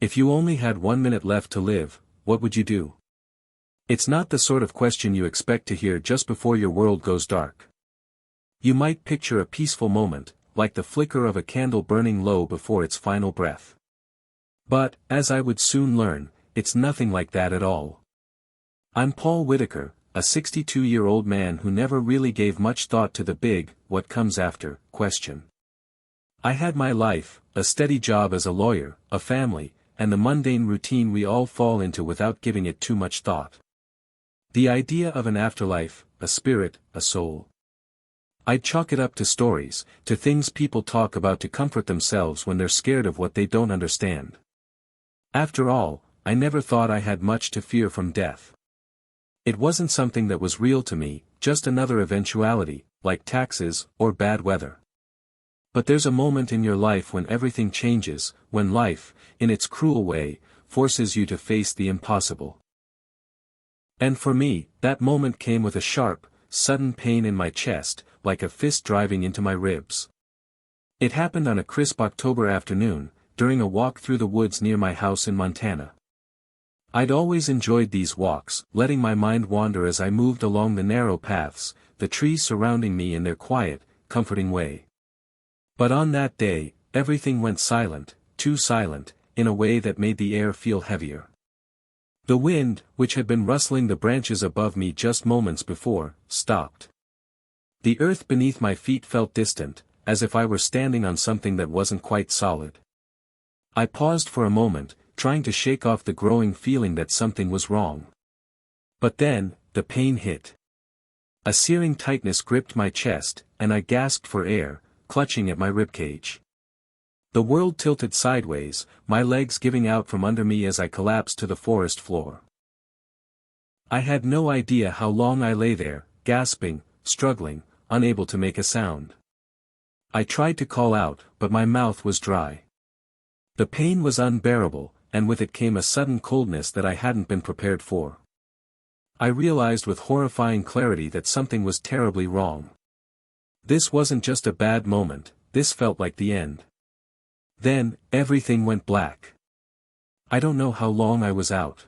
If you only had 1 minute left to live, what would you do? It's not the sort of question you expect to hear just before your world goes dark. You might picture a peaceful moment, like the flicker of a candle burning low before its final breath. But, as I would soon learn, it's nothing like that at all. I'm Paul Whitaker, a 62-year-old man who never really gave much thought to the big, what comes after, question. I had my life, a steady job as a lawyer, a family, and the mundane routine we all fall into without giving it too much thought. The idea of an afterlife, a spirit, a soul. I'd chalk it up to stories, to things people talk about to comfort themselves when they're scared of what they don't understand. After all, I never thought I had much to fear from death. It wasn't something that was real to me, just another eventuality, like taxes, or bad weather. But there's a moment in your life when everything changes, when life, in its cruel way, forces you to face the impossible. And for me, that moment came with a sharp, sudden pain in my chest, like a fist driving into my ribs. It happened on a crisp October afternoon, during a walk through the woods near my house in Montana. I'd always enjoyed these walks, letting my mind wander as I moved along the narrow paths, the trees surrounding me in their quiet, comforting way. But on that day, everything went silent, too silent, in a way that made the air feel heavier. The wind, which had been rustling the branches above me just moments before, stopped. The earth beneath my feet felt distant, as if I were standing on something that wasn't quite solid. I paused for a moment, trying to shake off the growing feeling that something was wrong. But then, the pain hit. A searing tightness gripped my chest, and I gasped for air, clutching at my ribcage. The world tilted sideways, my legs giving out from under me as I collapsed to the forest floor. I had no idea how long I lay there, gasping, struggling, unable to make a sound. I tried to call out, but my mouth was dry. The pain was unbearable, and with it came a sudden coldness that I hadn't been prepared for. I realized with horrifying clarity that something was terribly wrong. This wasn't just a bad moment, this felt like the end. Then, everything went black. I don't know how long I was out.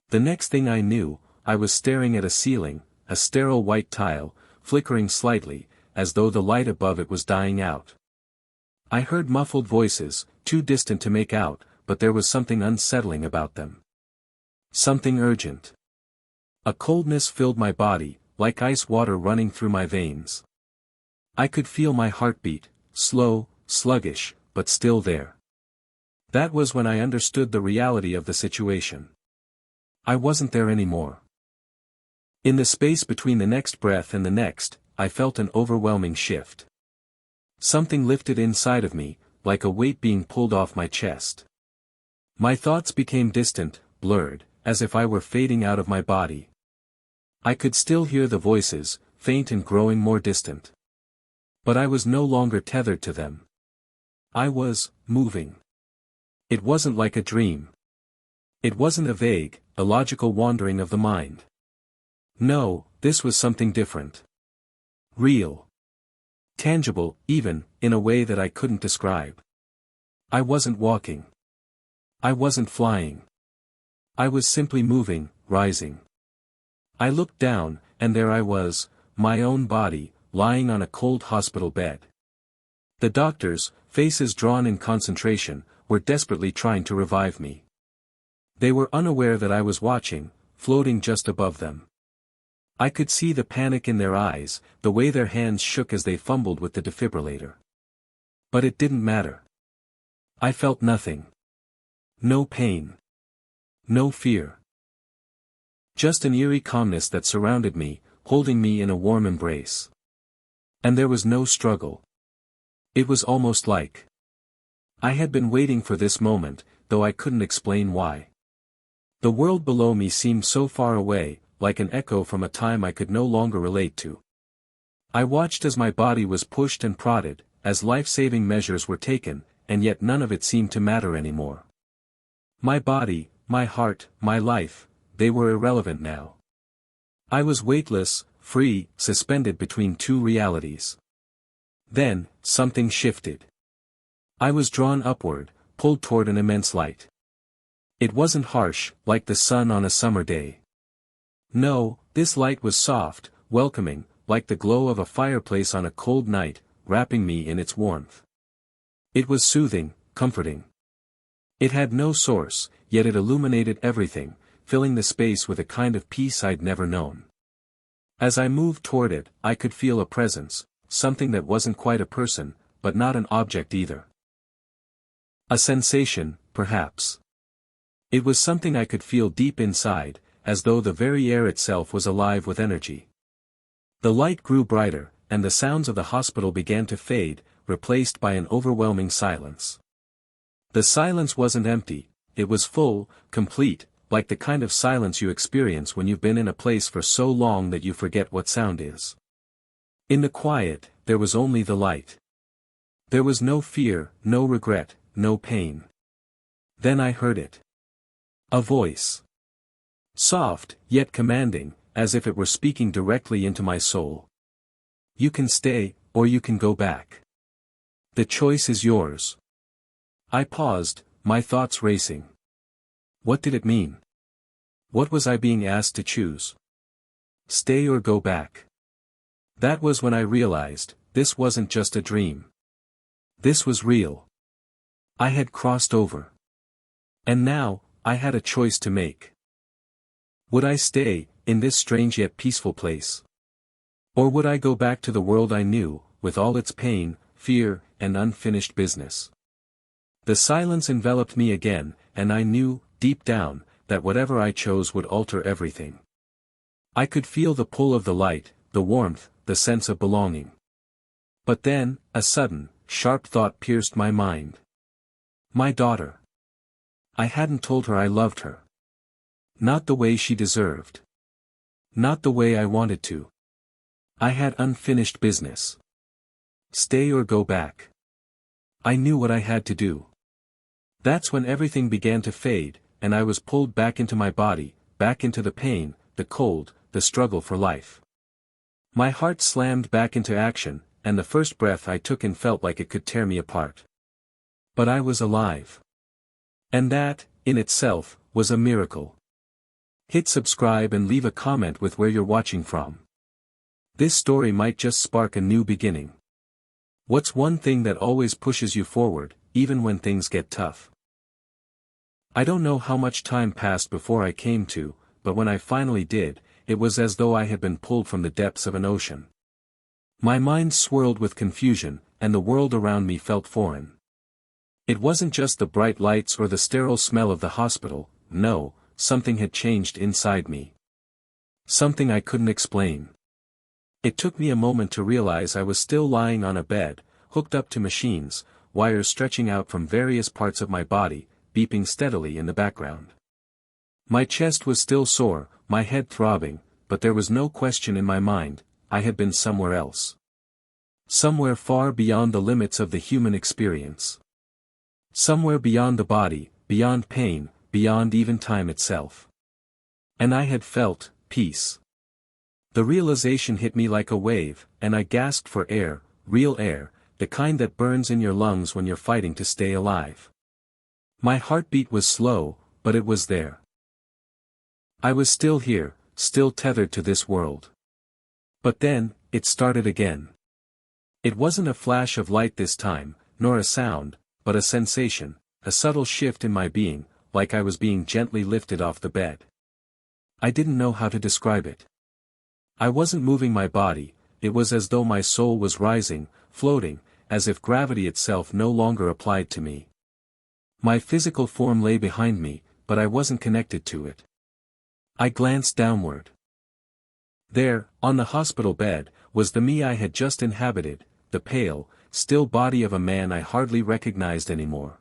The next thing I knew, I was staring at a ceiling, a sterile white tile, flickering slightly, as though the light above it was dying out. I heard muffled voices, too distant to make out, but there was something unsettling about them. Something urgent. A coldness filled my body, like ice water running through my veins. I could feel my heartbeat, slow, sluggish, but still there. That was when I understood the reality of the situation. I wasn't there anymore. In the space between the next breath and the next, I felt an overwhelming shift. Something lifted inside of me, like a weight being pulled off my chest. My thoughts became distant, blurred, as if I were fading out of my body. I could still hear the voices, faint and growing more distant. But I was no longer tethered to them. I was moving. It wasn't like a dream. It wasn't a vague, illogical wandering of the mind. No, this was something different. Real. Tangible, even, in a way that I couldn't describe. I wasn't walking. I wasn't flying. I was simply moving, rising. I looked down, and there I was, my own body, lying on a cold hospital bed. The doctors, faces drawn in concentration, were desperately trying to revive me. They were unaware that I was watching, floating just above them. I could see the panic in their eyes, the way their hands shook as they fumbled with the defibrillator. But it didn't matter. I felt nothing. No pain. No fear. Just an eerie calmness that surrounded me, holding me in a warm embrace. And there was no struggle. It was almost like I had been waiting for this moment, though I couldn't explain why. The world below me seemed so far away, like an echo from a time I could no longer relate to. I watched as my body was pushed and prodded, as life-saving measures were taken, and yet none of it seemed to matter anymore. My body, my heart, my life, they were irrelevant now. I was weightless, free, suspended between two realities. Then, something shifted. I was drawn upward, pulled toward an immense light. It wasn't harsh, like the sun on a summer day. No, this light was soft, welcoming, like the glow of a fireplace on a cold night, wrapping me in its warmth. It was soothing, comforting. It had no source, yet it illuminated everything, filling the space with a kind of peace I'd never known. As I moved toward it, I could feel a presence, something that wasn't quite a person, but not an object either. A sensation, perhaps. It was something I could feel deep inside, as though the very air itself was alive with energy. The light grew brighter, and the sounds of the hospital began to fade, replaced by an overwhelming silence. The silence wasn't empty, it was full, complete, like the kind of silence you experience when you've been in a place for so long that you forget what sound is. In the quiet, there was only the light. There was no fear, no regret, no pain. Then I heard it. A voice. Soft, yet commanding, as if it were speaking directly into my soul. You can stay, or you can go back. The choice is yours. I paused, my thoughts racing. What did it mean? What was I being asked to choose? Stay or go back? That was when I realized, this wasn't just a dream. This was real. I had crossed over. And now, I had a choice to make. Would I stay, in this strange yet peaceful place? Or would I go back to the world I knew, with all its pain, fear, and unfinished business? The silence enveloped me again, and I knew, deep down, that whatever I chose would alter everything. I could feel the pull of the light, the warmth, the sense of belonging. But then, a sudden, sharp thought pierced my mind. My daughter. I hadn't told her I loved her. Not the way she deserved. Not the way I wanted to. I had unfinished business. Stay or go back. I knew what I had to do. That's when everything began to fade, and I was pulled back into my body, back into the pain, the cold, the struggle for life. My heart slammed back into action, and the first breath I took in felt like it could tear me apart. But I was alive. And that, in itself, was a miracle. Hit subscribe and leave a comment with where you're watching from. This story might just spark a new beginning. What's one thing that always pushes you forward, even when things get tough? I don't know how much time passed before I came to, but when I finally did, it was as though I had been pulled from the depths of an ocean. My mind swirled with confusion, and the world around me felt foreign. It wasn't just the bright lights or the sterile smell of the hospital, no, something had changed inside me. Something I couldn't explain. It took me a moment to realize I was still lying on a bed, hooked up to machines, wires stretching out from various parts of my body, beeping steadily in the background. My chest was still sore, my head throbbing, but there was no question in my mind, I had been somewhere else. Somewhere far beyond the limits of the human experience. Somewhere beyond the body, beyond pain, beyond even time itself. And I had felt peace. The realization hit me like a wave, and I gasped for air, real air, the kind that burns in your lungs when you're fighting to stay alive. My heartbeat was slow, but it was there. I was still here, still tethered to this world. But then, it started again. It wasn't a flash of light this time, nor a sound, but a sensation, a subtle shift in my being, like I was being gently lifted off the bed. I didn't know how to describe it. I wasn't moving my body, it was as though my soul was rising, floating, as if gravity itself no longer applied to me. My physical form lay behind me, but I wasn't connected to it. I glanced downward. There, on the hospital bed, was the me I had just inhabited, the pale, still body of a man I hardly recognized anymore.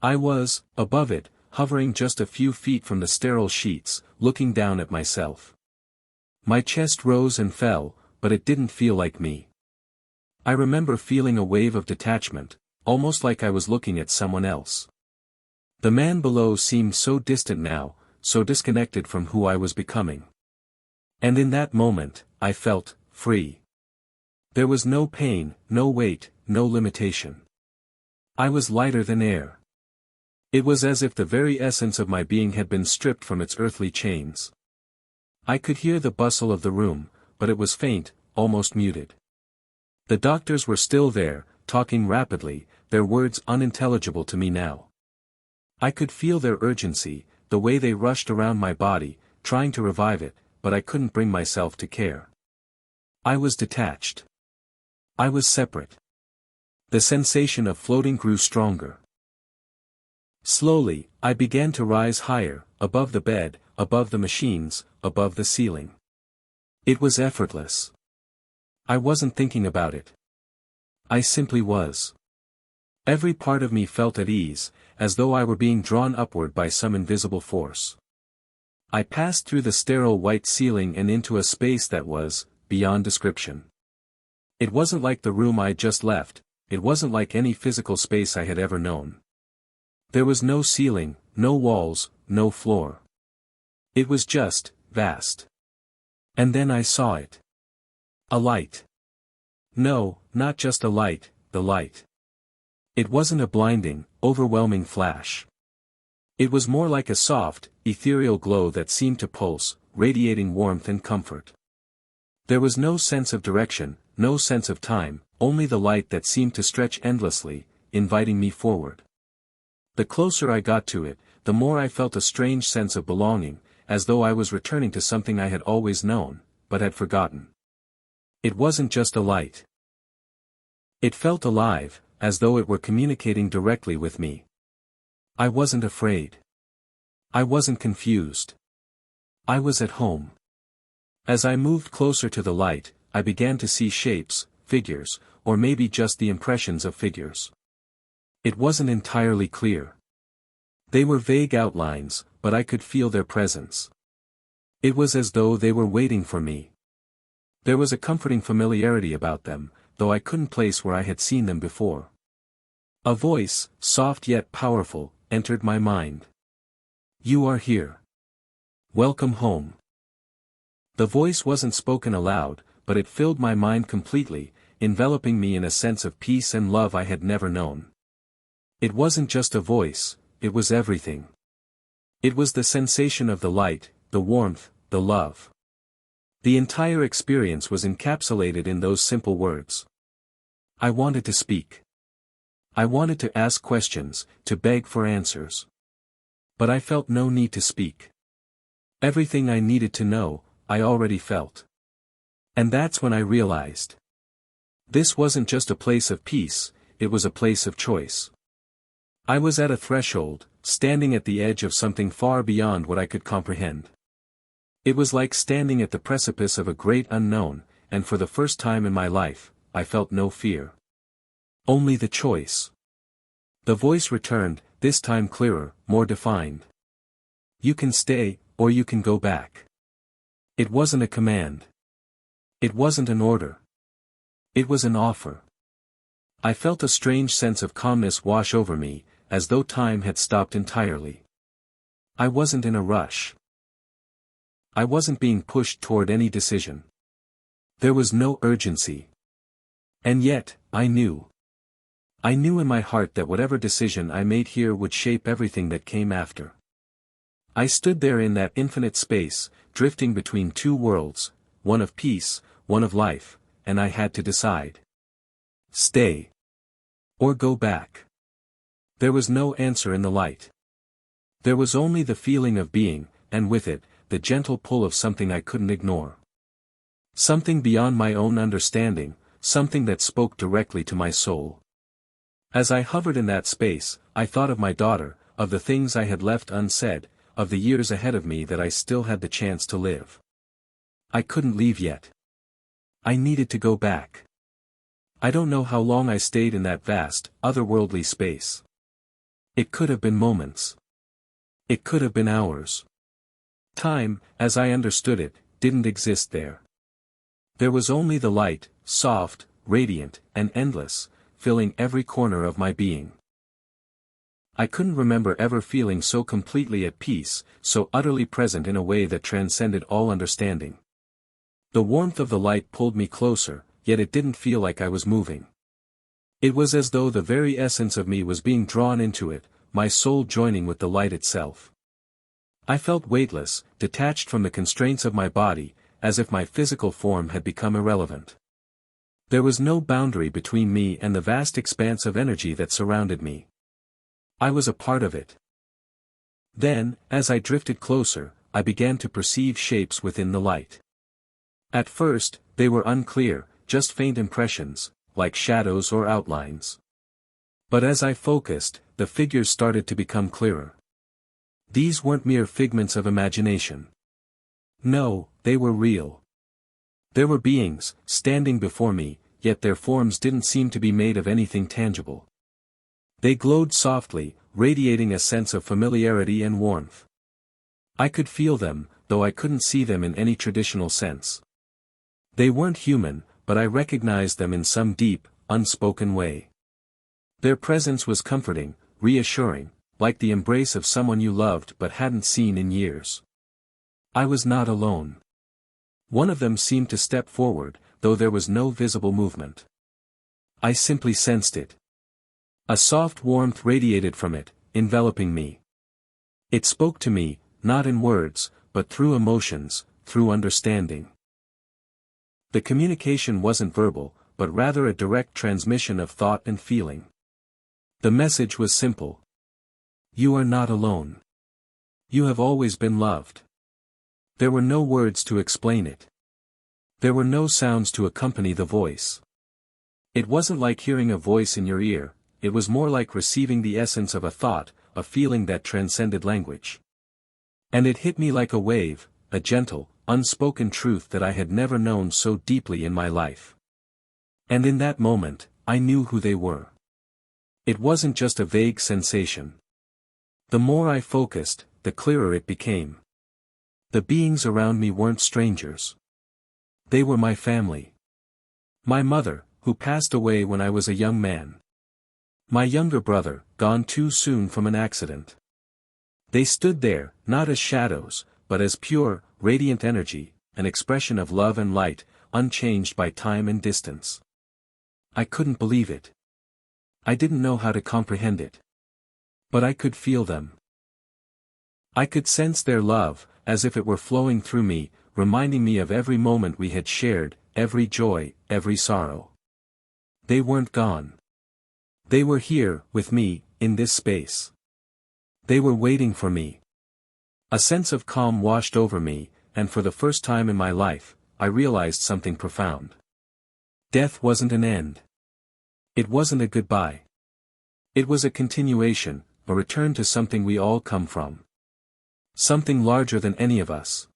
I was, above it, hovering just a few feet from the sterile sheets, looking down at myself. My chest rose and fell, but it didn't feel like me. I remember feeling a wave of detachment, almost like I was looking at someone else. The man below seemed so distant now, so disconnected from who I was becoming. And in that moment, I felt free. There was no pain, no weight, no limitation. I was lighter than air. It was as if the very essence of my being had been stripped from its earthly chains. I could hear the bustle of the room, but it was faint, almost muted. The doctors were still there, talking rapidly, their words unintelligible to me now. I could feel their urgency, the way they rushed around my body, trying to revive it, but I couldn't bring myself to care. I was detached. I was separate. The sensation of floating grew stronger. Slowly, I began to rise higher, above the bed, above the machines, above the ceiling. It was effortless. I wasn't thinking about it. I simply was. Every part of me felt at ease, as though I were being drawn upward by some invisible force. I passed through the sterile white ceiling and into a space that was, beyond description. It wasn't like the room I'd just left, it wasn't like any physical space I had ever known. There was no ceiling, no walls, no floor. It was just, vast. And then I saw it. A light. No, not just a light, the light. It wasn't a blinding, overwhelming flash. It was more like a soft, ethereal glow that seemed to pulse, radiating warmth and comfort. There was no sense of direction, no sense of time, only the light that seemed to stretch endlessly, inviting me forward. The closer I got to it, the more I felt a strange sense of belonging, as though I was returning to something I had always known, but had forgotten. It wasn't just a light. It felt alive, as though it were communicating directly with me. I wasn't afraid. I wasn't confused. I was at home. As I moved closer to the light, I began to see shapes, figures, or maybe just the impressions of figures. It wasn't entirely clear. They were vague outlines, but I could feel their presence. It was as though they were waiting for me. There was a comforting familiarity about them, though I couldn't place where I had seen them before. A voice, soft yet powerful, entered my mind. "You are here. Welcome home." The voice wasn't spoken aloud, but it filled my mind completely, enveloping me in a sense of peace and love I had never known. It wasn't just a voice, it was everything. It was the sensation of the light, the warmth, the love. The entire experience was encapsulated in those simple words. I wanted to speak. I wanted to ask questions, to beg for answers. But I felt no need to speak. Everything I needed to know, I already felt. And that's when I realized. This wasn't just a place of peace, it was a place of choice. I was at a threshold, standing at the edge of something far beyond what I could comprehend. It was like standing at the precipice of a great unknown, and for the first time in my life, I felt no fear. Only the choice. The voice returned, this time clearer, more defined. You can stay, or you can go back. It wasn't a command. It wasn't an order. It was an offer. I felt a strange sense of calmness wash over me, as though time had stopped entirely. I wasn't in a rush. I wasn't being pushed toward any decision. There was no urgency. And yet, I knew. I knew in my heart that whatever decision I made here would shape everything that came after. I stood there in that infinite space, drifting between two worlds, one of peace, one of life, and I had to decide. Stay. Or go back. There was no answer in the light. There was only the feeling of being, and with it, the gentle pull of something I couldn't ignore. Something beyond my own understanding, something that spoke directly to my soul. As I hovered in that space, I thought of my daughter, of the things I had left unsaid, of the years ahead of me that I still had the chance to live. I couldn't leave yet. I needed to go back. I don't know how long I stayed in that vast, otherworldly space. It could have been moments. It could have been hours. Time, as I understood it, didn't exist there. There was only the light, soft, radiant, and endless, filling every corner of my being. I couldn't remember ever feeling so completely at peace, so utterly present in a way that transcended all understanding. The warmth of the light pulled me closer, yet it didn't feel like I was moving. It was as though the very essence of me was being drawn into it, my soul joining with the light itself. I felt weightless, detached from the constraints of my body, as if my physical form had become irrelevant. There was no boundary between me and the vast expanse of energy that surrounded me. I was a part of it. Then, as I drifted closer, I began to perceive shapes within the light. At first, they were unclear, just faint impressions, like shadows or outlines. But as I focused, the figures started to become clearer. These weren't mere figments of imagination. No, they were real. There were beings, standing before me, yet their forms didn't seem to be made of anything tangible. They glowed softly, radiating a sense of familiarity and warmth. I could feel them, though I couldn't see them in any traditional sense. They weren't human, but I recognized them in some deep, unspoken way. Their presence was comforting, reassuring, like the embrace of someone you loved but hadn't seen in years. I was not alone. One of them seemed to step forward, though there was no visible movement. I simply sensed it. A soft warmth radiated from it, enveloping me. It spoke to me, not in words, but through emotions, through understanding. The communication wasn't verbal, but rather a direct transmission of thought and feeling. The message was simple. You are not alone. You have always been loved. There were no words to explain it. There were no sounds to accompany the voice. It wasn't like hearing a voice in your ear, it was more like receiving the essence of a thought, a feeling that transcended language. And it hit me like a wave, a gentle, unspoken truth that I had never known so deeply in my life. And in that moment, I knew who they were. It wasn't just a vague sensation. The more I focused, the clearer it became. The beings around me weren't strangers. They were my family. My mother, who passed away when I was a young man. My younger brother, gone too soon from an accident. They stood there, not as shadows, but as pure, radiant energy, an expression of love and light, unchanged by time and distance. I couldn't believe it. I didn't know how to comprehend it. But I could feel them. I could sense their love, as if it were flowing through me, reminding me of every moment we had shared, every joy, every sorrow. They weren't gone. They were here, with me, in this space. They were waiting for me. A sense of calm washed over me, and for the first time in my life, I realized something profound. Death wasn't an end. It wasn't a goodbye. It was a continuation, a return to something we all come from. Something larger than any of us.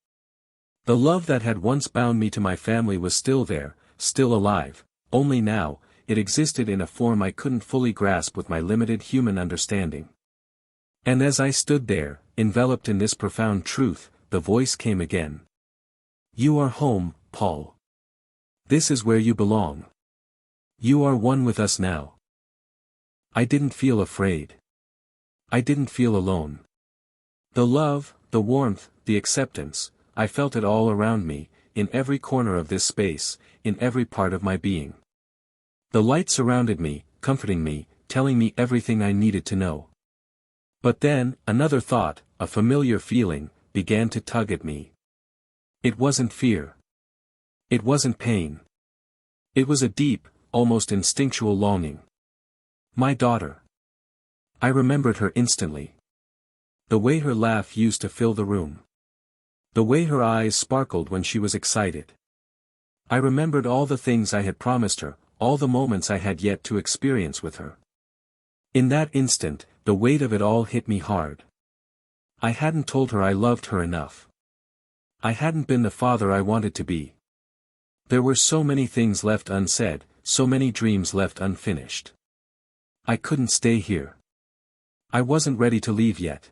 The love that had once bound me to my family was still there, still alive, only now, it existed in a form I couldn't fully grasp with my limited human understanding. And as I stood there, enveloped in this profound truth, the voice came again. You are home, Paul. This is where you belong. You are one with us now. I didn't feel afraid. I didn't feel alone. The love, the warmth, the acceptance, I felt it all around me, in every corner of this space, in every part of my being. The light surrounded me, comforting me, telling me everything I needed to know. But then, another thought, a familiar feeling, began to tug at me. It wasn't fear. It wasn't pain. It was a deep, almost instinctual longing. My daughter. I remembered her instantly. The way her laugh used to fill the room. The way her eyes sparkled when she was excited. I remembered all the things I had promised her, all the moments I had yet to experience with her. In that instant, the weight of it all hit me hard. I hadn't told her I loved her enough. I hadn't been the father I wanted to be. There were so many things left unsaid, so many dreams left unfinished. I couldn't stay here. I wasn't ready to leave yet.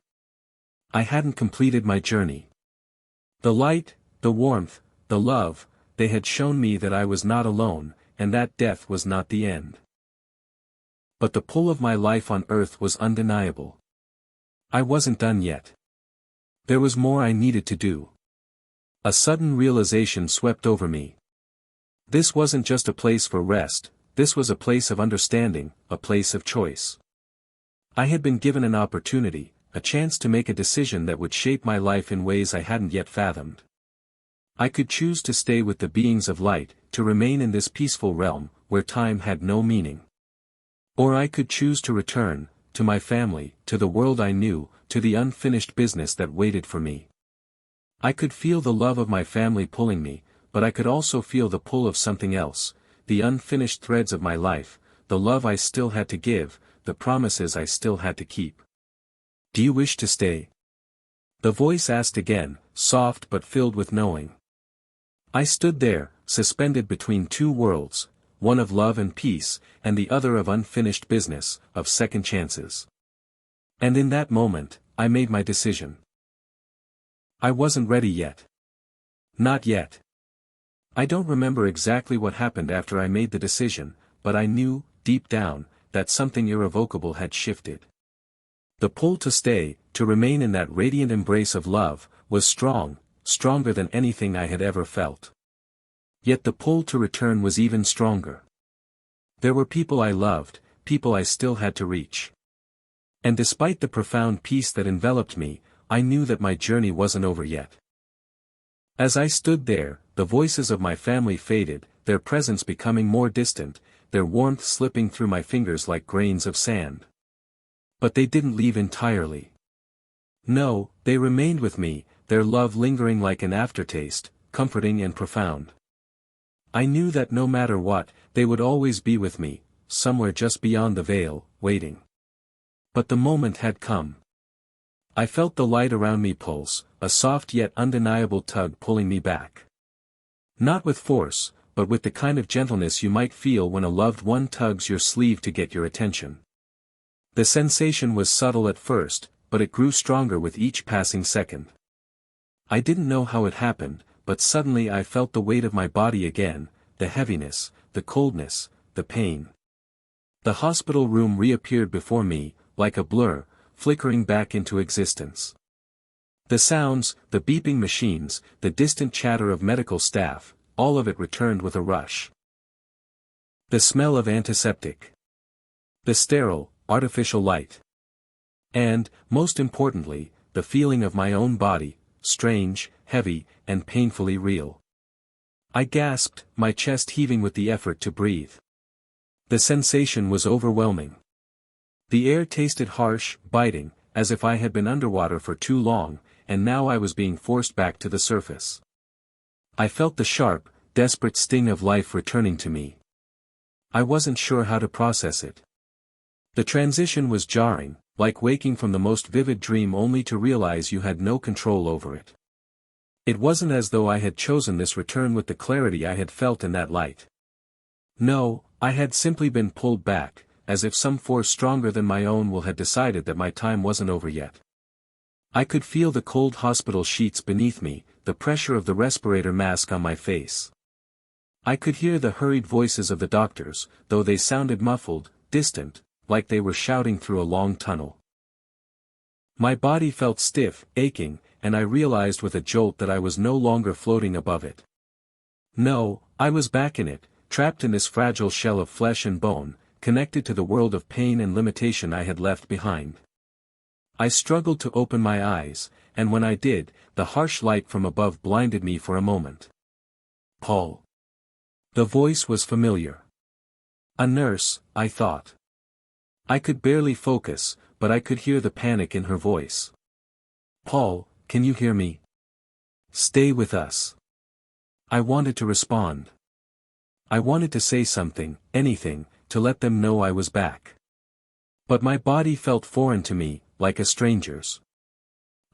I hadn't completed my journey. The light, the warmth, the love, they had shown me that I was not alone, and that death was not the end. But the pull of my life on earth was undeniable. I wasn't done yet. There was more I needed to do. A sudden realization swept over me. This wasn't just a place for rest, this was a place of understanding, a place of choice. I had been given an opportunity, a chance to make a decision that would shape my life in ways I hadn't yet fathomed. I could choose to stay with the beings of light, to remain in this peaceful realm, where time had no meaning. Or I could choose to return, to my family, to the world I knew, to the unfinished business that waited for me. I could feel the love of my family pulling me, but I could also feel the pull of something else, the unfinished threads of my life, the love I still had to give, the promises I still had to keep. Do you wish to stay? The voice asked again, soft but filled with knowing. I stood there, suspended between two worlds, one of love and peace, and the other of unfinished business, of second chances. And in that moment, I made my decision. I wasn't ready yet. Not yet. I don't remember exactly what happened after I made the decision, but I knew, deep down, that something irrevocable had shifted. The pull to stay, to remain in that radiant embrace of love, was strong, stronger than anything I had ever felt. Yet the pull to return was even stronger. There were people I loved, people I still had to reach. And despite the profound peace that enveloped me, I knew that my journey wasn't over yet. As I stood there, the voices of my family faded, their presence becoming more distant, their warmth slipping through my fingers like grains of sand. But they didn't leave entirely. No, they remained with me, their love lingering like an aftertaste, comforting and profound. I knew that no matter what, they would always be with me, somewhere just beyond the veil, waiting. But the moment had come. I felt the light around me pulse, a soft yet undeniable tug pulling me back. Not with force, but with the kind of gentleness you might feel when a loved one tugs your sleeve to get your attention. The sensation was subtle at first, but it grew stronger with each passing second. I didn't know how it happened, but suddenly I felt the weight of my body again, the heaviness, the coldness, the pain. The hospital room reappeared before me, like a blur, flickering back into existence. The sounds, the beeping machines, the distant chatter of medical staff, all of it returned with a rush. The smell of antiseptic. The sterile, artificial light. And, most importantly, the feeling of my own body, strange, heavy, and painfully real. I gasped, my chest heaving with the effort to breathe. The sensation was overwhelming. The air tasted harsh, biting, as if I had been underwater for too long, and now I was being forced back to the surface. I felt the sharp, desperate sting of life returning to me. I wasn't sure how to process it. The transition was jarring, like waking from the most vivid dream only to realize you had no control over it. It wasn't as though I had chosen this return with the clarity I had felt in that light. No, I had simply been pulled back, as if some force stronger than my own will had decided that my time wasn't over yet. I could feel the cold hospital sheets beneath me, the pressure of the respirator mask on my face. I could hear the hurried voices of the doctors, though they sounded muffled, distant, like they were shouting through a long tunnel. My body felt stiff, aching, and I realized with a jolt that I was no longer floating above it. No, I was back in it, trapped in this fragile shell of flesh and bone, connected to the world of pain and limitation I had left behind. I struggled to open my eyes, and when I did, the harsh light from above blinded me for a moment. Paul. The voice was familiar. A nurse, I thought. I could barely focus, but I could hear the panic in her voice. Paul, can you hear me? Stay with us. I wanted to respond. I wanted to say something, anything, to let them know I was back. But my body felt foreign to me, like a stranger's.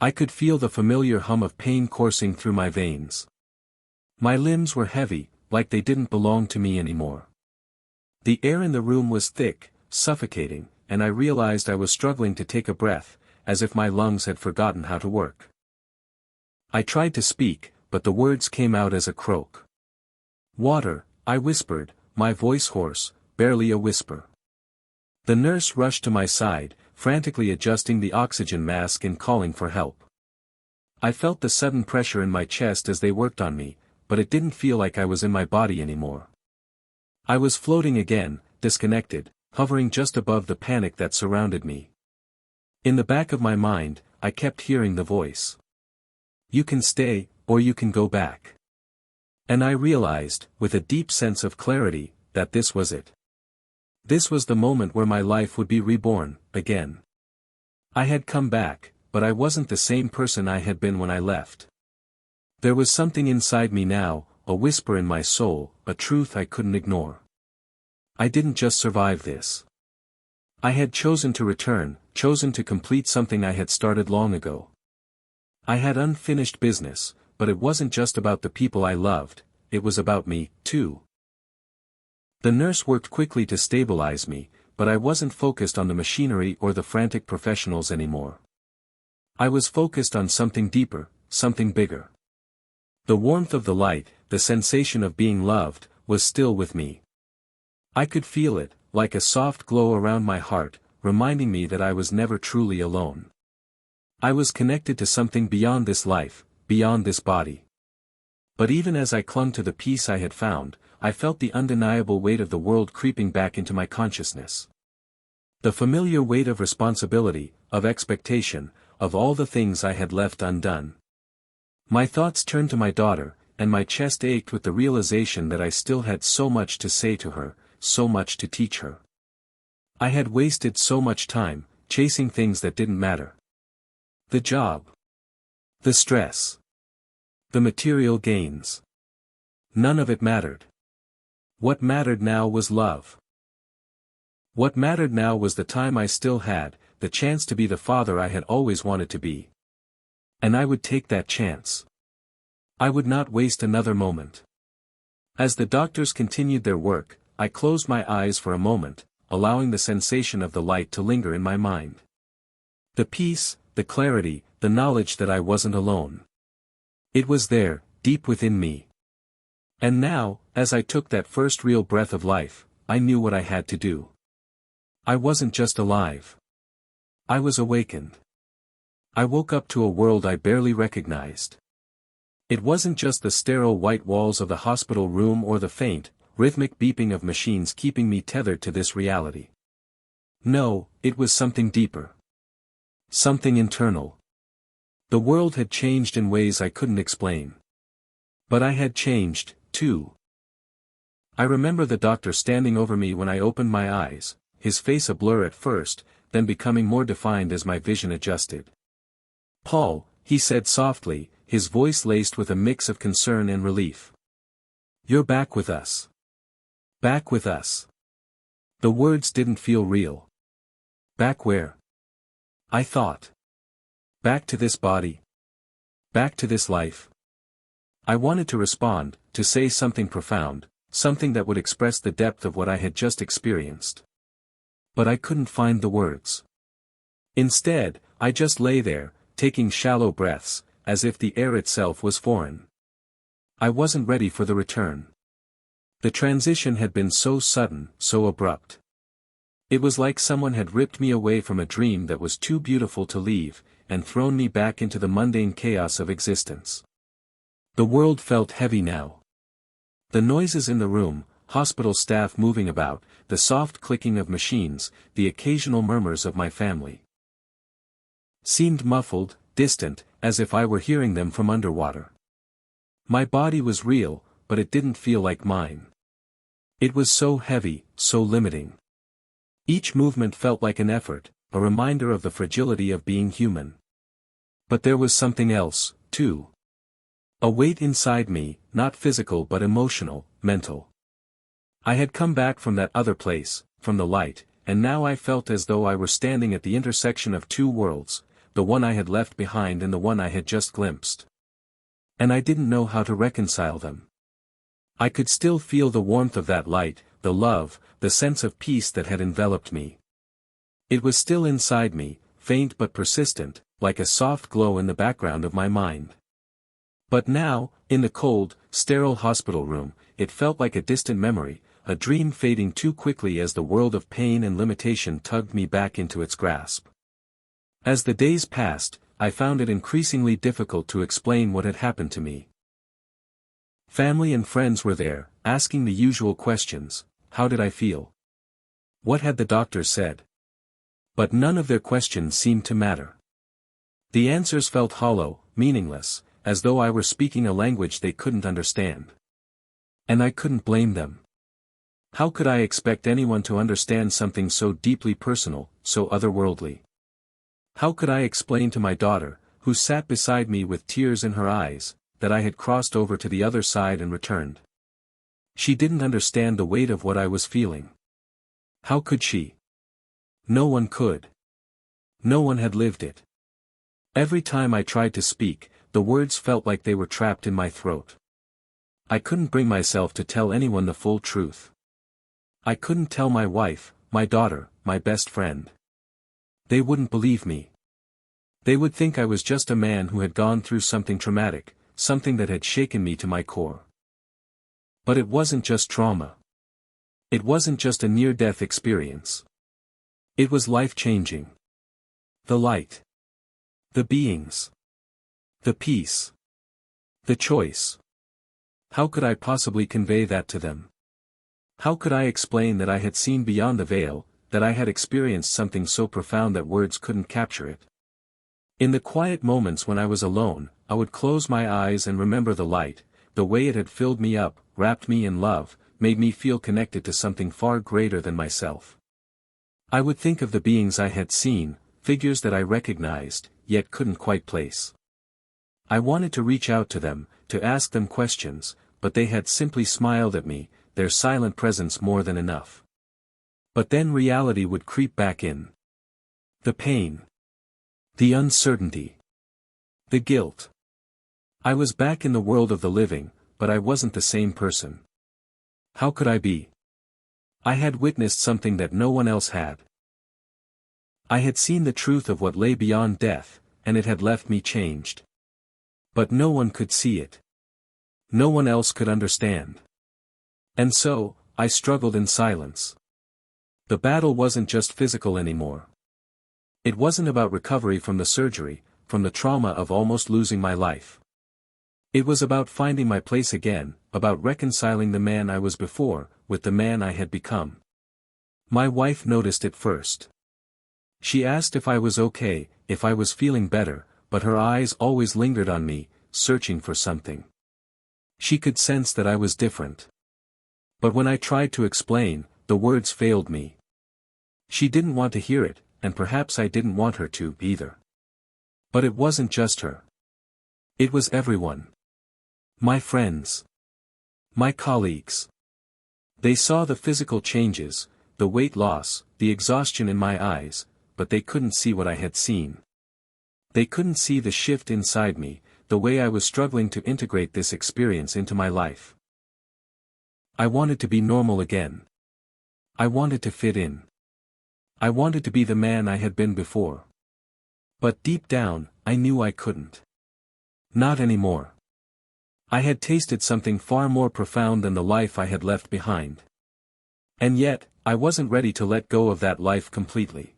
I could feel the familiar hum of pain coursing through my veins. My limbs were heavy, like they didn't belong to me anymore. The air in the room was thick, suffocating, and I realized I was struggling to take a breath, as if my lungs had forgotten how to work. I tried to speak, but the words came out as a croak. Water, I whispered, my voice hoarse, barely a whisper. The nurse rushed to my side, frantically adjusting the oxygen mask and calling for help. I felt the sudden pressure in my chest as they worked on me, but it didn't feel like I was in my body anymore. I was floating again, disconnected, hovering just above the panic that surrounded me. In the back of my mind, I kept hearing the voice. You can stay, or you can go back. And I realized, with a deep sense of clarity, that this was it. This was the moment where my life would be reborn, again. I had come back, but I wasn't the same person I had been when I left. There was something inside me now, a whisper in my soul, a truth I couldn't ignore. I didn't just survive this. I had chosen to return, chosen to complete something I had started long ago. I had unfinished business, but it wasn't just about the people I loved, it was about me, too. The nurse worked quickly to stabilize me, but I wasn't focused on the machinery or the frantic professionals anymore. I was focused on something deeper, something bigger. The warmth of the light, the sensation of being loved, was still with me. I could feel it, like a soft glow around my heart, reminding me that I was never truly alone. I was connected to something beyond this life, beyond this body. But even as I clung to the peace I had found, I felt the undeniable weight of the world creeping back into my consciousness. The familiar weight of responsibility, of expectation, of all the things I had left undone. My thoughts turned to my daughter, and my chest ached with the realization that I still had so much to say to her, so much to teach her. I had wasted so much time, chasing things that didn't matter. The job. The stress. The material gains. None of it mattered. What mattered now was love. What mattered now was the time I still had, the chance to be the father I had always wanted to be. And I would take that chance. I would not waste another moment. As the doctors continued their work, I closed my eyes for a moment, allowing the sensation of the light to linger in my mind. The peace, the clarity, the knowledge that I wasn't alone. It was there, deep within me. And now, as I took that first real breath of life, I knew what I had to do. I wasn't just alive. I was awakened. I woke up to a world I barely recognized. It wasn't just the sterile white walls of the hospital room or the faint, rhythmic beeping of machines keeping me tethered to this reality. No, it was something deeper. Something internal. The world had changed in ways I couldn't explain. But I had changed, too. I remember the doctor standing over me when I opened my eyes, his face a blur at first, then becoming more defined as my vision adjusted. "Paul," he said softly, his voice laced with a mix of concern and relief. "You're back with us. Back with us." The words didn't feel real. Back where? I thought. Back to this body. Back to this life. I wanted to respond, to say something profound, something that would express the depth of what I had just experienced. But I couldn't find the words. Instead, I just lay there, taking shallow breaths, as if the air itself was foreign. I wasn't ready for the return. The transition had been so sudden, so abrupt. It was like someone had ripped me away from a dream that was too beautiful to leave, and thrown me back into the mundane chaos of existence. The world felt heavy now. The noises in the room, hospital staff moving about, the soft clicking of machines, the occasional murmurs of my family, seemed muffled, distant, as if I were hearing them from underwater. My body was real, but it didn't feel like mine. It was so heavy, so limiting. Each movement felt like an effort, a reminder of the fragility of being human. But there was something else, too. A weight inside me, not physical but emotional, mental. I had come back from that other place, from the light, and now I felt as though I were standing at the intersection of two worlds, the one I had left behind and the one I had just glimpsed. And I didn't know how to reconcile them. I could still feel the warmth of that light, the love, the sense of peace that had enveloped me. It was still inside me, faint but persistent, like a soft glow in the background of my mind. But now, in the cold, sterile hospital room, it felt like a distant memory, a dream fading too quickly as the world of pain and limitation tugged me back into its grasp. As the days passed, I found it increasingly difficult to explain what had happened to me. Family and friends were there, asking the usual questions: how did I feel? What had the doctors said? But none of their questions seemed to matter. The answers felt hollow, meaningless, as though I were speaking a language they couldn't understand. And I couldn't blame them. How could I expect anyone to understand something so deeply personal, so otherworldly? How could I explain to my daughter, who sat beside me with tears in her eyes, that I had crossed over to the other side and returned? She didn't understand the weight of what I was feeling. How could she? No one could. No one had lived it. Every time I tried to speak, the words felt like they were trapped in my throat. I couldn't bring myself to tell anyone the full truth. I couldn't tell my wife, my daughter, my best friend. They wouldn't believe me. They would think I was just a man who had gone through something traumatic, something that had shaken me to my core. But it wasn't just trauma. It wasn't just a near-death experience. It was life-changing. The light. The beings. The peace. The choice. How could I possibly convey that to them? How could I explain that I had seen beyond the veil, that I had experienced something so profound that words couldn't capture it? In the quiet moments when I was alone, I would close my eyes and remember the light, the way it had filled me up, wrapped me in love, made me feel connected to something far greater than myself. I would think of the beings I had seen, figures that I recognized, yet couldn't quite place. I wanted to reach out to them, to ask them questions, but they had simply smiled at me, their silent presence more than enough. But then reality would creep back in. The pain. The uncertainty. The guilt. I was back in the world of the living, but I wasn't the same person. How could I be? I had witnessed something that no one else had. I had seen the truth of what lay beyond death, and it had left me changed. But no one could see it. No one else could understand. And so, I struggled in silence. The battle wasn't just physical anymore. It wasn't about recovery from the surgery, from the trauma of almost losing my life. It was about finding my place again, about reconciling the man I was before, with the man I had become. My wife noticed it first. She asked if I was okay, if I was feeling better, but her eyes always lingered on me, searching for something. She could sense that I was different. But when I tried to explain, the words failed me. She didn't want to hear it, and perhaps I didn't want her to, either. But it wasn't just her. It was everyone. My friends. My colleagues. They saw the physical changes, the weight loss, the exhaustion in my eyes, but they couldn't see what I had seen. They couldn't see the shift inside me, the way I was struggling to integrate this experience into my life. I wanted to be normal again. I wanted to fit in. I wanted to be the man I had been before. But deep down, I knew I couldn't. Not anymore. I had tasted something far more profound than the life I had left behind. And yet, I wasn't ready to let go of that life completely.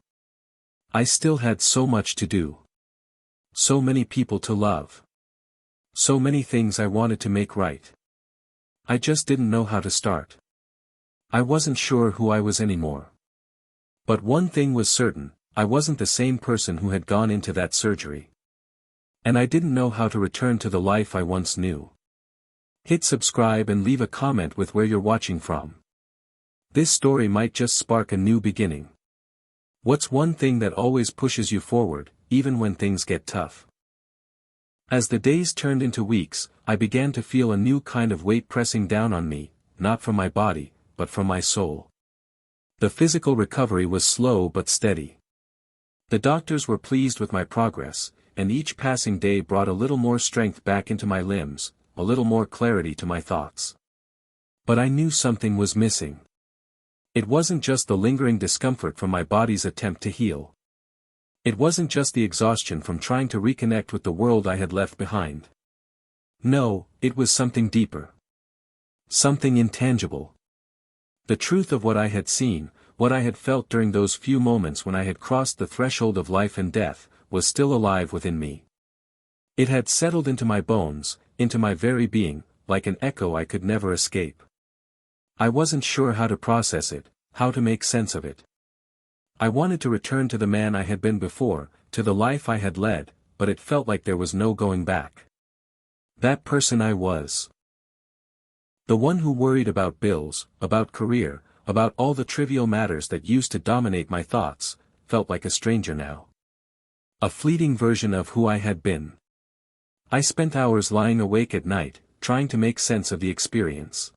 I still had so much to do. So many people to love. So many things I wanted to make right. I just didn't know how to start. I wasn't sure who I was anymore. But one thing was certain, I wasn't the same person who had gone into that surgery. And I didn't know how to return to the life I once knew. Hit subscribe and leave a comment with where you're watching from. This story might just spark a new beginning. What's one thing that always pushes you forward, even when things get tough? As the days turned into weeks, I began to feel a new kind of weight pressing down on me, not from my body, but from my soul. The physical recovery was slow but steady. The doctors were pleased with my progress, and each passing day brought a little more strength back into my limbs, a little more clarity to my thoughts. But I knew something was missing. It wasn't just the lingering discomfort from my body's attempt to heal. It wasn't just the exhaustion from trying to reconnect with the world I had left behind. No, it was something deeper. Something intangible. The truth of what I had seen, what I had felt during those few moments when I had crossed the threshold of life and death, was still alive within me. It had settled into my bones, into my very being, like an echo I could never escape. I wasn't sure how to process it, how to make sense of it. I wanted to return to the man I had been before, to the life I had led, but it felt like there was no going back. That person I was. The one who worried about bills, about career, about all the trivial matters that used to dominate my thoughts, felt like a stranger now. A fleeting version of who I had been. I spent hours lying awake at night, trying to make sense of the experience.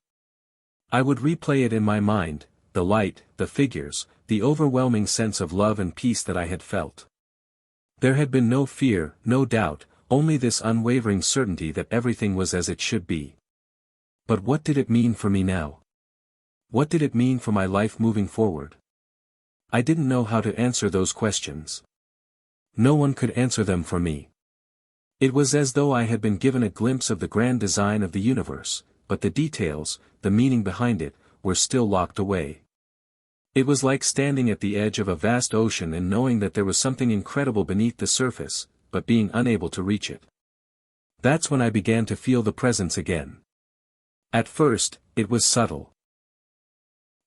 I would replay it in my mind, the light, the figures, the overwhelming sense of love and peace that I had felt. There had been no fear, no doubt, only this unwavering certainty that everything was as it should be. But what did it mean for me now? What did it mean for my life moving forward? I didn't know how to answer those questions. No one could answer them for me. It was as though I had been given a glimpse of the grand design of the universe, but the details, the meaning behind it, were still locked away. It was like standing at the edge of a vast ocean and knowing that there was something incredible beneath the surface, but being unable to reach it. That's when I began to feel the presence again. At first, it was subtle.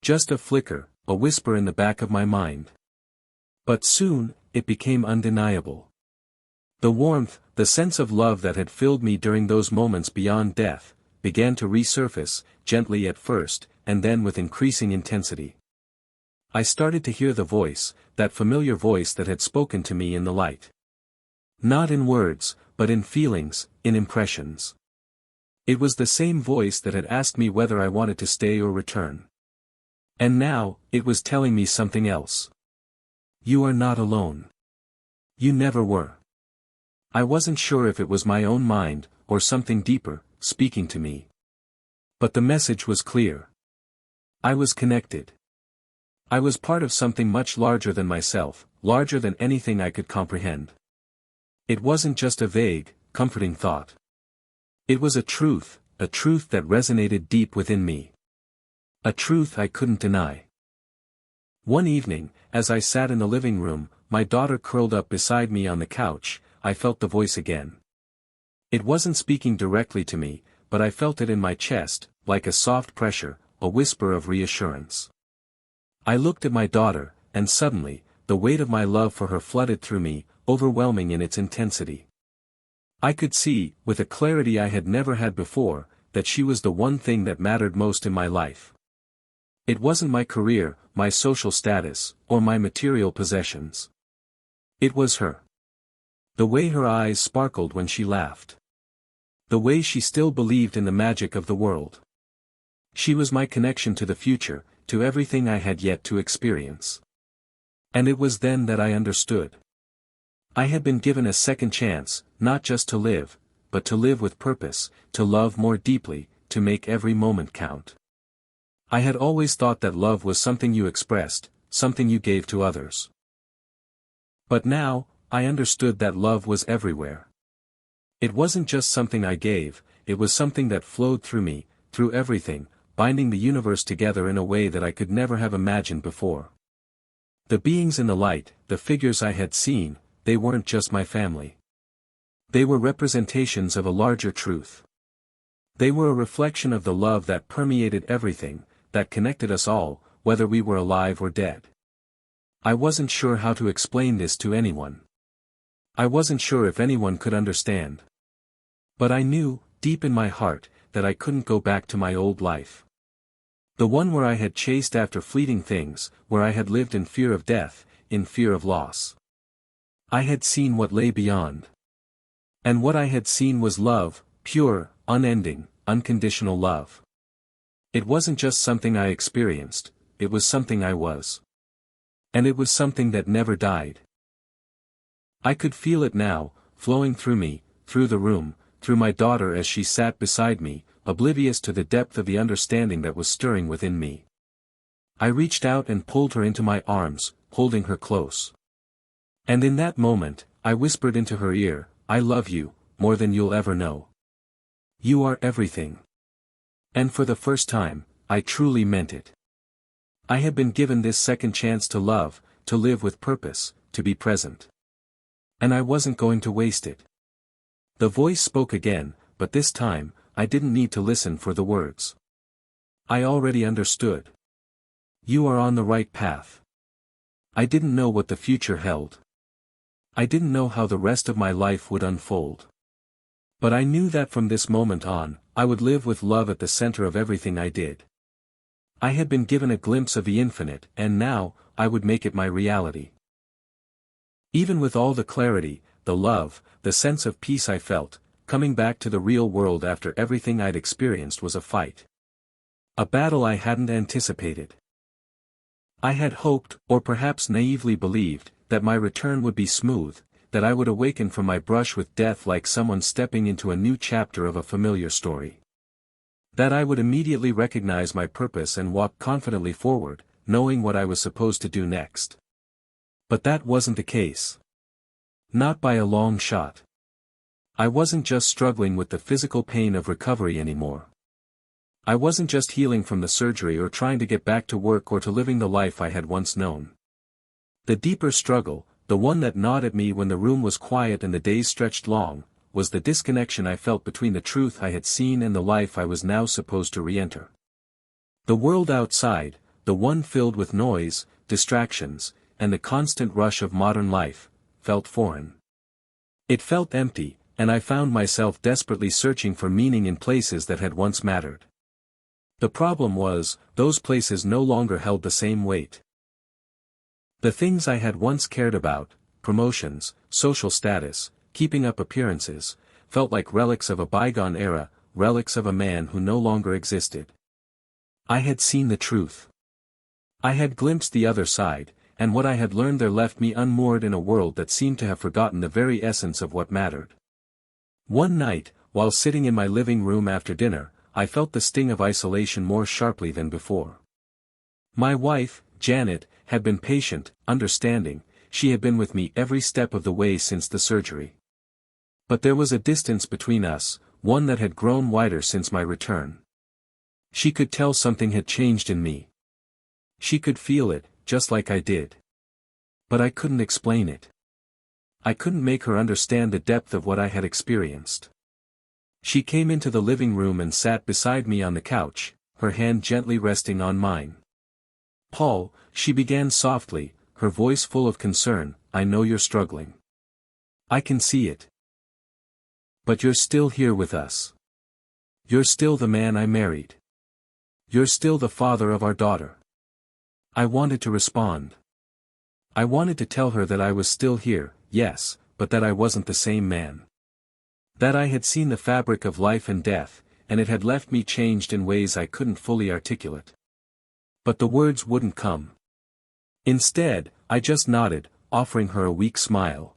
Just a flicker, a whisper in the back of my mind. But soon, it became undeniable. The warmth, the sense of love that had filled me during those moments beyond death, began to resurface, gently at first, and then with increasing intensity. I started to hear the voice, that familiar voice that had spoken to me in the light. Not in words, but in feelings, in impressions. It was the same voice that had asked me whether I wanted to stay or return. And now, it was telling me something else. You are not alone. You never were. I wasn't sure if it was my own mind, or something deeper, speaking to me. But the message was clear. I was connected. I was part of something much larger than myself, larger than anything I could comprehend. It wasn't just a vague, comforting thought. It was a truth that resonated deep within me. A truth I couldn't deny. One evening, as I sat in the living room, my daughter curled up beside me on the couch, I felt the voice again. It wasn't speaking directly to me, but I felt it in my chest, like a soft pressure, a whisper of reassurance. I looked at my daughter, and suddenly, the weight of my love for her flooded through me, overwhelming in its intensity. I could see, with a clarity I had never had before, that she was the one thing that mattered most in my life. It wasn't my career, my social status, or my material possessions. It was her. The way her eyes sparkled when she laughed. The way she still believed in the magic of the world. She was my connection to the future, to everything I had yet to experience. And it was then that I understood. I had been given a second chance, not just to live, but to live with purpose, to love more deeply, to make every moment count. I had always thought that love was something you expressed, something you gave to others. But now, I understood that love was everywhere. It wasn't just something I gave, it was something that flowed through me, through everything, binding the universe together in a way that I could never have imagined before. The beings in the light, the figures I had seen, they weren't just my family. They were representations of a larger truth. They were a reflection of the love that permeated everything, that connected us all, whether we were alive or dead. I wasn't sure how to explain this to anyone. I wasn't sure if anyone could understand. But I knew, deep in my heart, that I couldn't go back to my old life. The one where I had chased after fleeting things, where I had lived in fear of death, in fear of loss. I had seen what lay beyond. And what I had seen was love, pure, unending, unconditional love. It wasn't just something I experienced, it was something I was. And it was something that never died. I could feel it now, flowing through me, through the room, through my daughter as she sat beside me, oblivious to the depth of the understanding that was stirring within me. I reached out and pulled her into my arms, holding her close. And in that moment, I whispered into her ear, "I love you, more than you'll ever know. You are everything." And for the first time, I truly meant it. I had been given this second chance to love, to live with purpose, to be present. And I wasn't going to waste it. The voice spoke again, but this time, I didn't need to listen for the words. I already understood. You are on the right path. I didn't know what the future held. I didn't know how the rest of my life would unfold. But I knew that from this moment on, I would live with love at the center of everything I did. I had been given a glimpse of the infinite, and now, I would make it my reality. Even with all the clarity, the love, the sense of peace I felt, coming back to the real world after everything I'd experienced was a fight. A battle I hadn't anticipated. I had hoped, or perhaps naively believed, that my return would be smooth, that I would awaken from my brush with death like someone stepping into a new chapter of a familiar story. That I would immediately recognize my purpose and walk confidently forward, knowing what I was supposed to do next. But that wasn't the case. Not by a long shot. I wasn't just struggling with the physical pain of recovery anymore. I wasn't just healing from the surgery or trying to get back to work or to living the life I had once known. The deeper struggle, the one that gnawed at me when the room was quiet and the days stretched long, was the disconnection I felt between the truth I had seen and the life I was now supposed to re-enter. The world outside, the one filled with noise, distractions, and the constant rush of modern life, felt foreign. It felt empty, and I found myself desperately searching for meaning in places that had once mattered. The problem was, those places no longer held the same weight. The things I had once cared about, promotions, social status, keeping up appearances, felt like relics of a bygone era, relics of a man who no longer existed. I had seen the truth. I had glimpsed the other side, and what I had learned there left me unmoored in a world that seemed to have forgotten the very essence of what mattered. One night, while sitting in my living room after dinner, I felt the sting of isolation more sharply than before. My wife, Janet, had been patient, understanding, she had been with me every step of the way since the surgery. But there was a distance between us, one that had grown wider since my return. She could tell something had changed in me. She could feel it, just like I did. But I couldn't explain it. I couldn't make her understand the depth of what I had experienced. She came into the living room and sat beside me on the couch, her hand gently resting on mine. "Paul," she began softly, her voice full of concern, "I know you're struggling. I can see it. But you're still here with us. You're still the man I married. You're still the father of our daughter." I wanted to respond. I wanted to tell her that I was still here, yes, but that I wasn't the same man. That I had seen the fabric of life and death, and it had left me changed in ways I couldn't fully articulate. But the words wouldn't come. Instead, I just nodded, offering her a weak smile.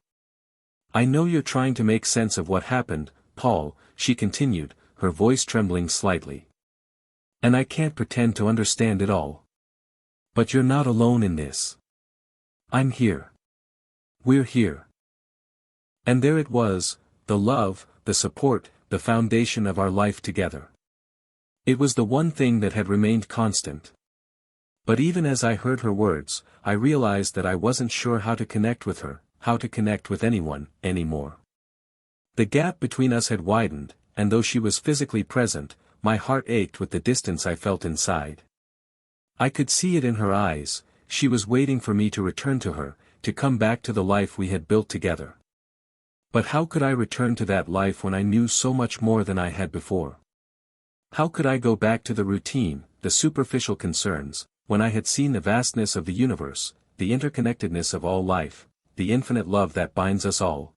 "I know you're trying to make sense of what happened, Paul," she continued, her voice trembling slightly. "And I can't pretend to understand it all. But you're not alone in this. I'm here. We're here." And there it was, the love, the support, the foundation of our life together. It was the one thing that had remained constant. But even as I heard her words, I realized that I wasn't sure how to connect with her, how to connect with anyone, anymore. The gap between us had widened, and though she was physically present, my heart ached with the distance I felt inside. I could see it in her eyes, she was waiting for me to return to her, to come back to the life we had built together. But how could I return to that life when I knew so much more than I had before? How could I go back to the routine, the superficial concerns, when I had seen the vastness of the universe, the interconnectedness of all life, the infinite love that binds us all?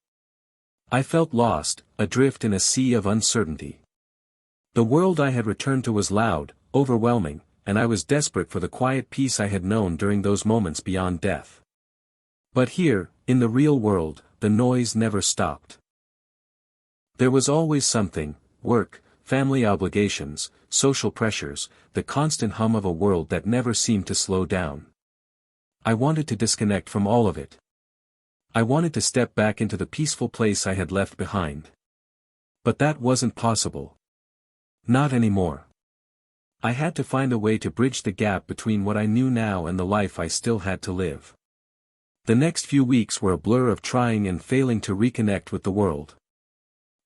I felt lost, adrift in a sea of uncertainty. The world I had returned to was loud, overwhelming, and I was desperate for the quiet peace I had known during those moments beyond death. But here, in the real world, the noise never stopped. There was always something: work, family obligations, social pressures, the constant hum of a world that never seemed to slow down. I wanted to disconnect from all of it. I wanted to step back into the peaceful place I had left behind. But that wasn't possible. Not anymore. I had to find a way to bridge the gap between what I knew now and the life I still had to live. The next few weeks were a blur of trying and failing to reconnect with the world.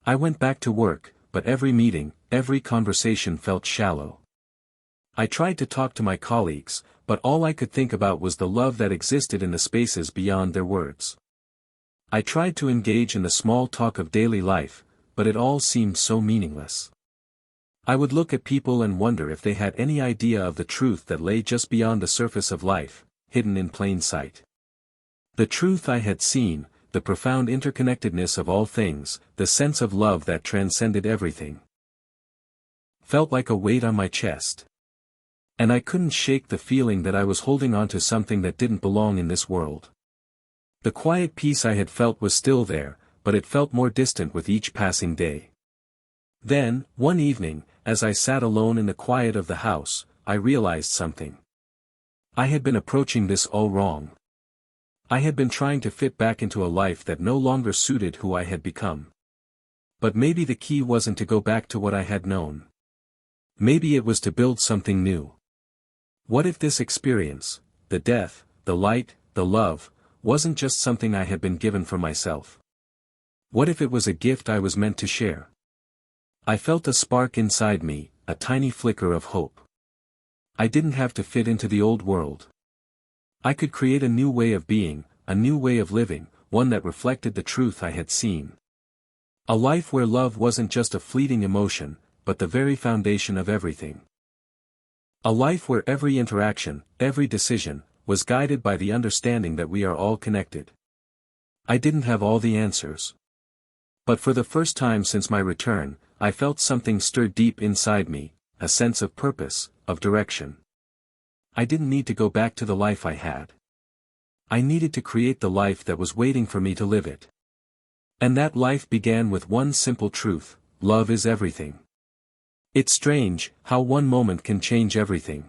I went back to work, but every meeting, every conversation felt shallow. I tried to talk to my colleagues, but all I could think about was the love that existed in the spaces beyond their words. I tried to engage in the small talk of daily life, but it all seemed so meaningless. I would look at people and wonder if they had any idea of the truth that lay just beyond the surface of life, hidden in plain sight. The truth I had seen, the profound interconnectedness of all things, the sense of love that transcended everything, felt like a weight on my chest. And I couldn't shake the feeling that I was holding on to something that didn't belong in this world. The quiet peace I had felt was still there, but it felt more distant with each passing day. Then, one evening, as I sat alone in the quiet of the house, I realized something. I had been approaching this all wrong. I had been trying to fit back into a life that no longer suited who I had become. But maybe the key wasn't to go back to what I had known. Maybe it was to build something new. What if this experience, the death, the light, the love, wasn't just something I had been given for myself? What if it was a gift I was meant to share? I felt a spark inside me, a tiny flicker of hope. I didn't have to fit into the old world. I could create a new way of being, a new way of living, one that reflected the truth I had seen. A life where love wasn't just a fleeting emotion, but the very foundation of everything. A life where every interaction, every decision, was guided by the understanding that we are all connected. I didn't have all the answers. But for the first time since my return, I felt something stir deep inside me, a sense of purpose, of direction. I didn't need to go back to the life I had. I needed to create the life that was waiting for me to live it. And that life began with one simple truth: love is everything. It's strange how one moment can change everything.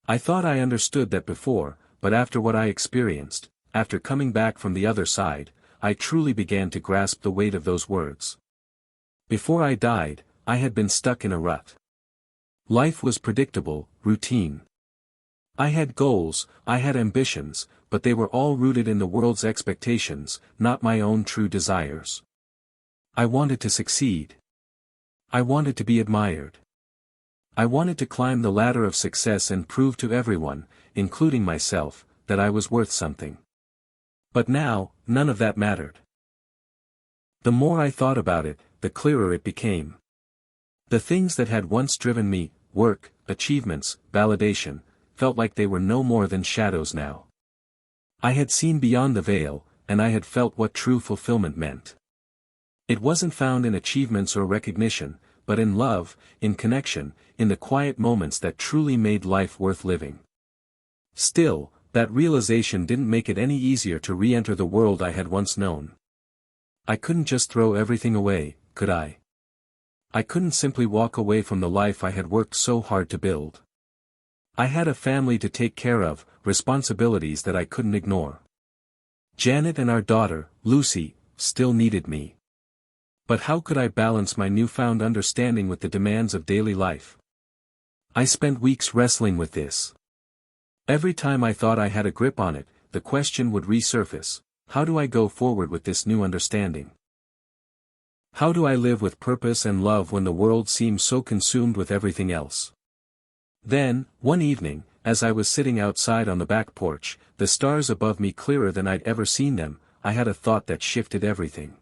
I thought I understood that before, but after what I experienced, after coming back from the other side, I truly began to grasp the weight of those words. Before I died, I had been stuck in a rut. Life was predictable, routine. I had goals, I had ambitions, but they were all rooted in the world's expectations, not my own true desires. I wanted to succeed. I wanted to be admired. I wanted to climb the ladder of success and prove to everyone, including myself, that I was worth something. But now, none of that mattered. The more I thought about it, the clearer it became. The things that had once driven me, work, achievements, validation, felt like they were no more than shadows now. I had seen beyond the veil, and I had felt what true fulfillment meant. It wasn't found in achievements or recognition, but in love, in connection, in the quiet moments that truly made life worth living. Still, that realization didn't make it any easier to re-enter the world I had once known. I couldn't just throw everything away, could I? I couldn't simply walk away from the life I had worked so hard to build. I had a family to take care of, responsibilities that I couldn't ignore. Janet and our daughter, Lucy, still needed me. But how could I balance my newfound understanding with the demands of daily life? I spent weeks wrestling with this. Every time I thought I had a grip on it, the question would resurface: how do I go forward with this new understanding? How do I live with purpose and love when the world seems so consumed with everything else? Then, one evening, as I was sitting outside on the back porch, the stars above me clearer than I'd ever seen them, I had a thought that shifted everything.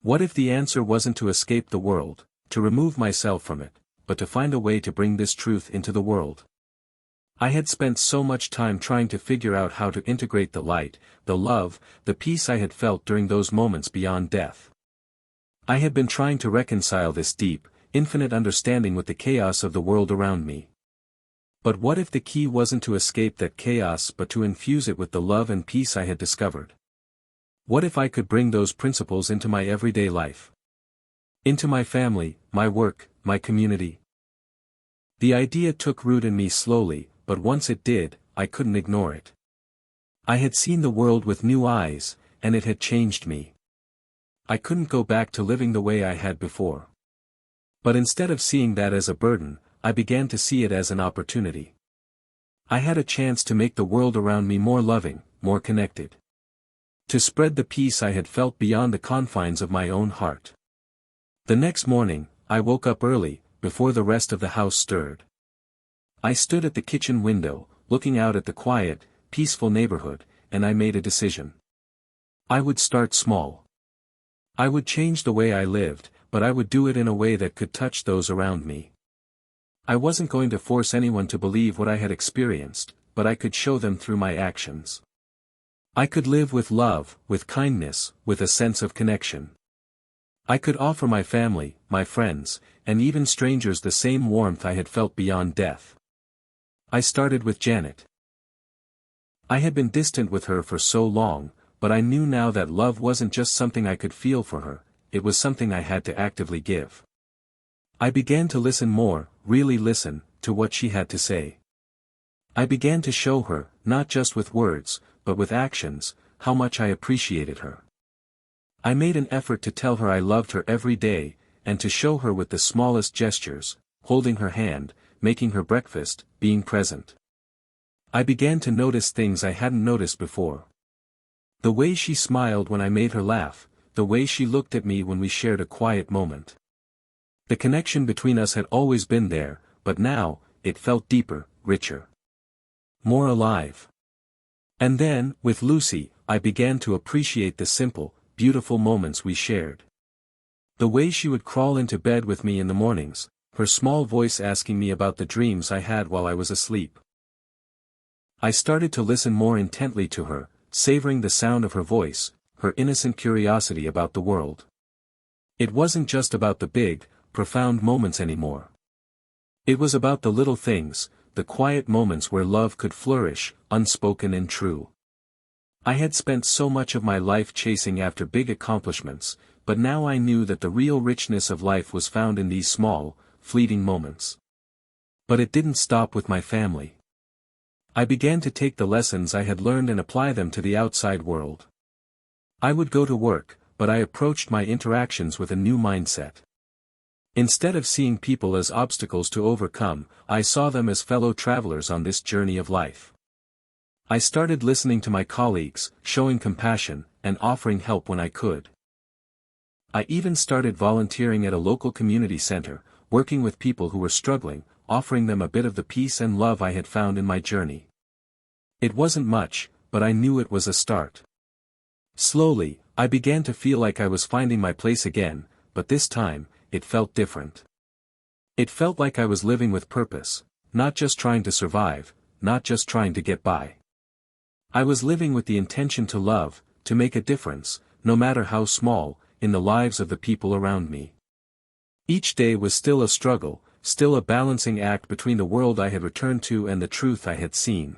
What if the answer wasn't to escape the world, to remove myself from it, but to find a way to bring this truth into the world? I had spent so much time trying to figure out how to integrate the light, the love, the peace I had felt during those moments beyond death. I had been trying to reconcile this deep, infinite understanding with the chaos of the world around me. But what if the key wasn't to escape that chaos but to infuse it with the love and peace I had discovered? What if I could bring those principles into my everyday life? Into my family, my work, my community? The idea took root in me slowly, but once it did, I couldn't ignore it. I had seen the world with new eyes, and it had changed me. I couldn't go back to living the way I had before. But instead of seeing that as a burden, I began to see it as an opportunity. I had a chance to make the world around me more loving, more connected. To spread the peace I had felt beyond the confines of my own heart. The next morning, I woke up early, before the rest of the house stirred. I stood at the kitchen window, looking out at the quiet, peaceful neighborhood, and I made a decision. I would start small. I would change the way I lived, but I would do it in a way that could touch those around me. I wasn't going to force anyone to believe what I had experienced, but I could show them through my actions. I could live with love, with kindness, with a sense of connection. I could offer my family, my friends, and even strangers the same warmth I had felt beyond death. I started with Janet. I had been distant with her for so long, but I knew now that love wasn't just something I could feel for her, it was something I had to actively give. I began to listen more, really listen, to what she had to say. I began to show her, not just with words, but with actions, how much I appreciated her. I made an effort to tell her I loved her every day, and to show her with the smallest gestures, holding her hand, making her breakfast, being present. I began to notice things I hadn't noticed before. The way she smiled when I made her laugh, the way she looked at me when we shared a quiet moment. The connection between us had always been there, but now, it felt deeper, richer. More alive. And then, with Lucy, I began to appreciate the simple, beautiful moments we shared. The way she would crawl into bed with me in the mornings, her small voice asking me about the dreams I had while I was asleep. I started to listen more intently to her, savoring the sound of her voice, her innocent curiosity about the world. It wasn't just about the big, profound moments anymore. It was about the little things, the quiet moments where love could flourish, unspoken and true. I had spent so much of my life chasing after big accomplishments, but now I knew that the real richness of life was found in these small, fleeting moments. But it didn't stop with my family. I began to take the lessons I had learned and apply them to the outside world. I would go to work, but I approached my interactions with a new mindset. Instead of seeing people as obstacles to overcome, I saw them as fellow travelers on this journey of life. I started listening to my colleagues, showing compassion, and offering help when I could. I even started volunteering at a local community center, working with people who were struggling, offering them a bit of the peace and love I had found in my journey. It wasn't much, but I knew it was a start. Slowly, I began to feel like I was finding my place again, but this time, it felt different. It felt like I was living with purpose, not just trying to survive, not just trying to get by. I was living with the intention to love, to make a difference, no matter how small, in the lives of the people around me. Each day was still a struggle, still a balancing act between the world I had returned to and the truth I had seen.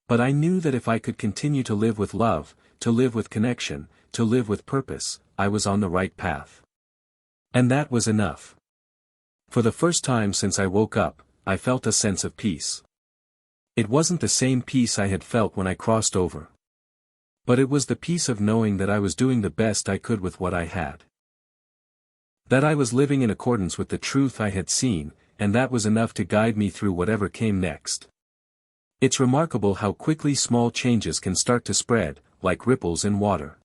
But I knew that if I could continue to live with love, to live with connection, to live with purpose, I was on the right path. And that was enough. For the first time since I woke up, I felt a sense of peace. It wasn't the same peace I had felt when I crossed over. But it was the peace of knowing that I was doing the best I could with what I had. That I was living in accordance with the truth I had seen, and that was enough to guide me through whatever came next. It's remarkable how quickly small changes can start to spread, like ripples in water.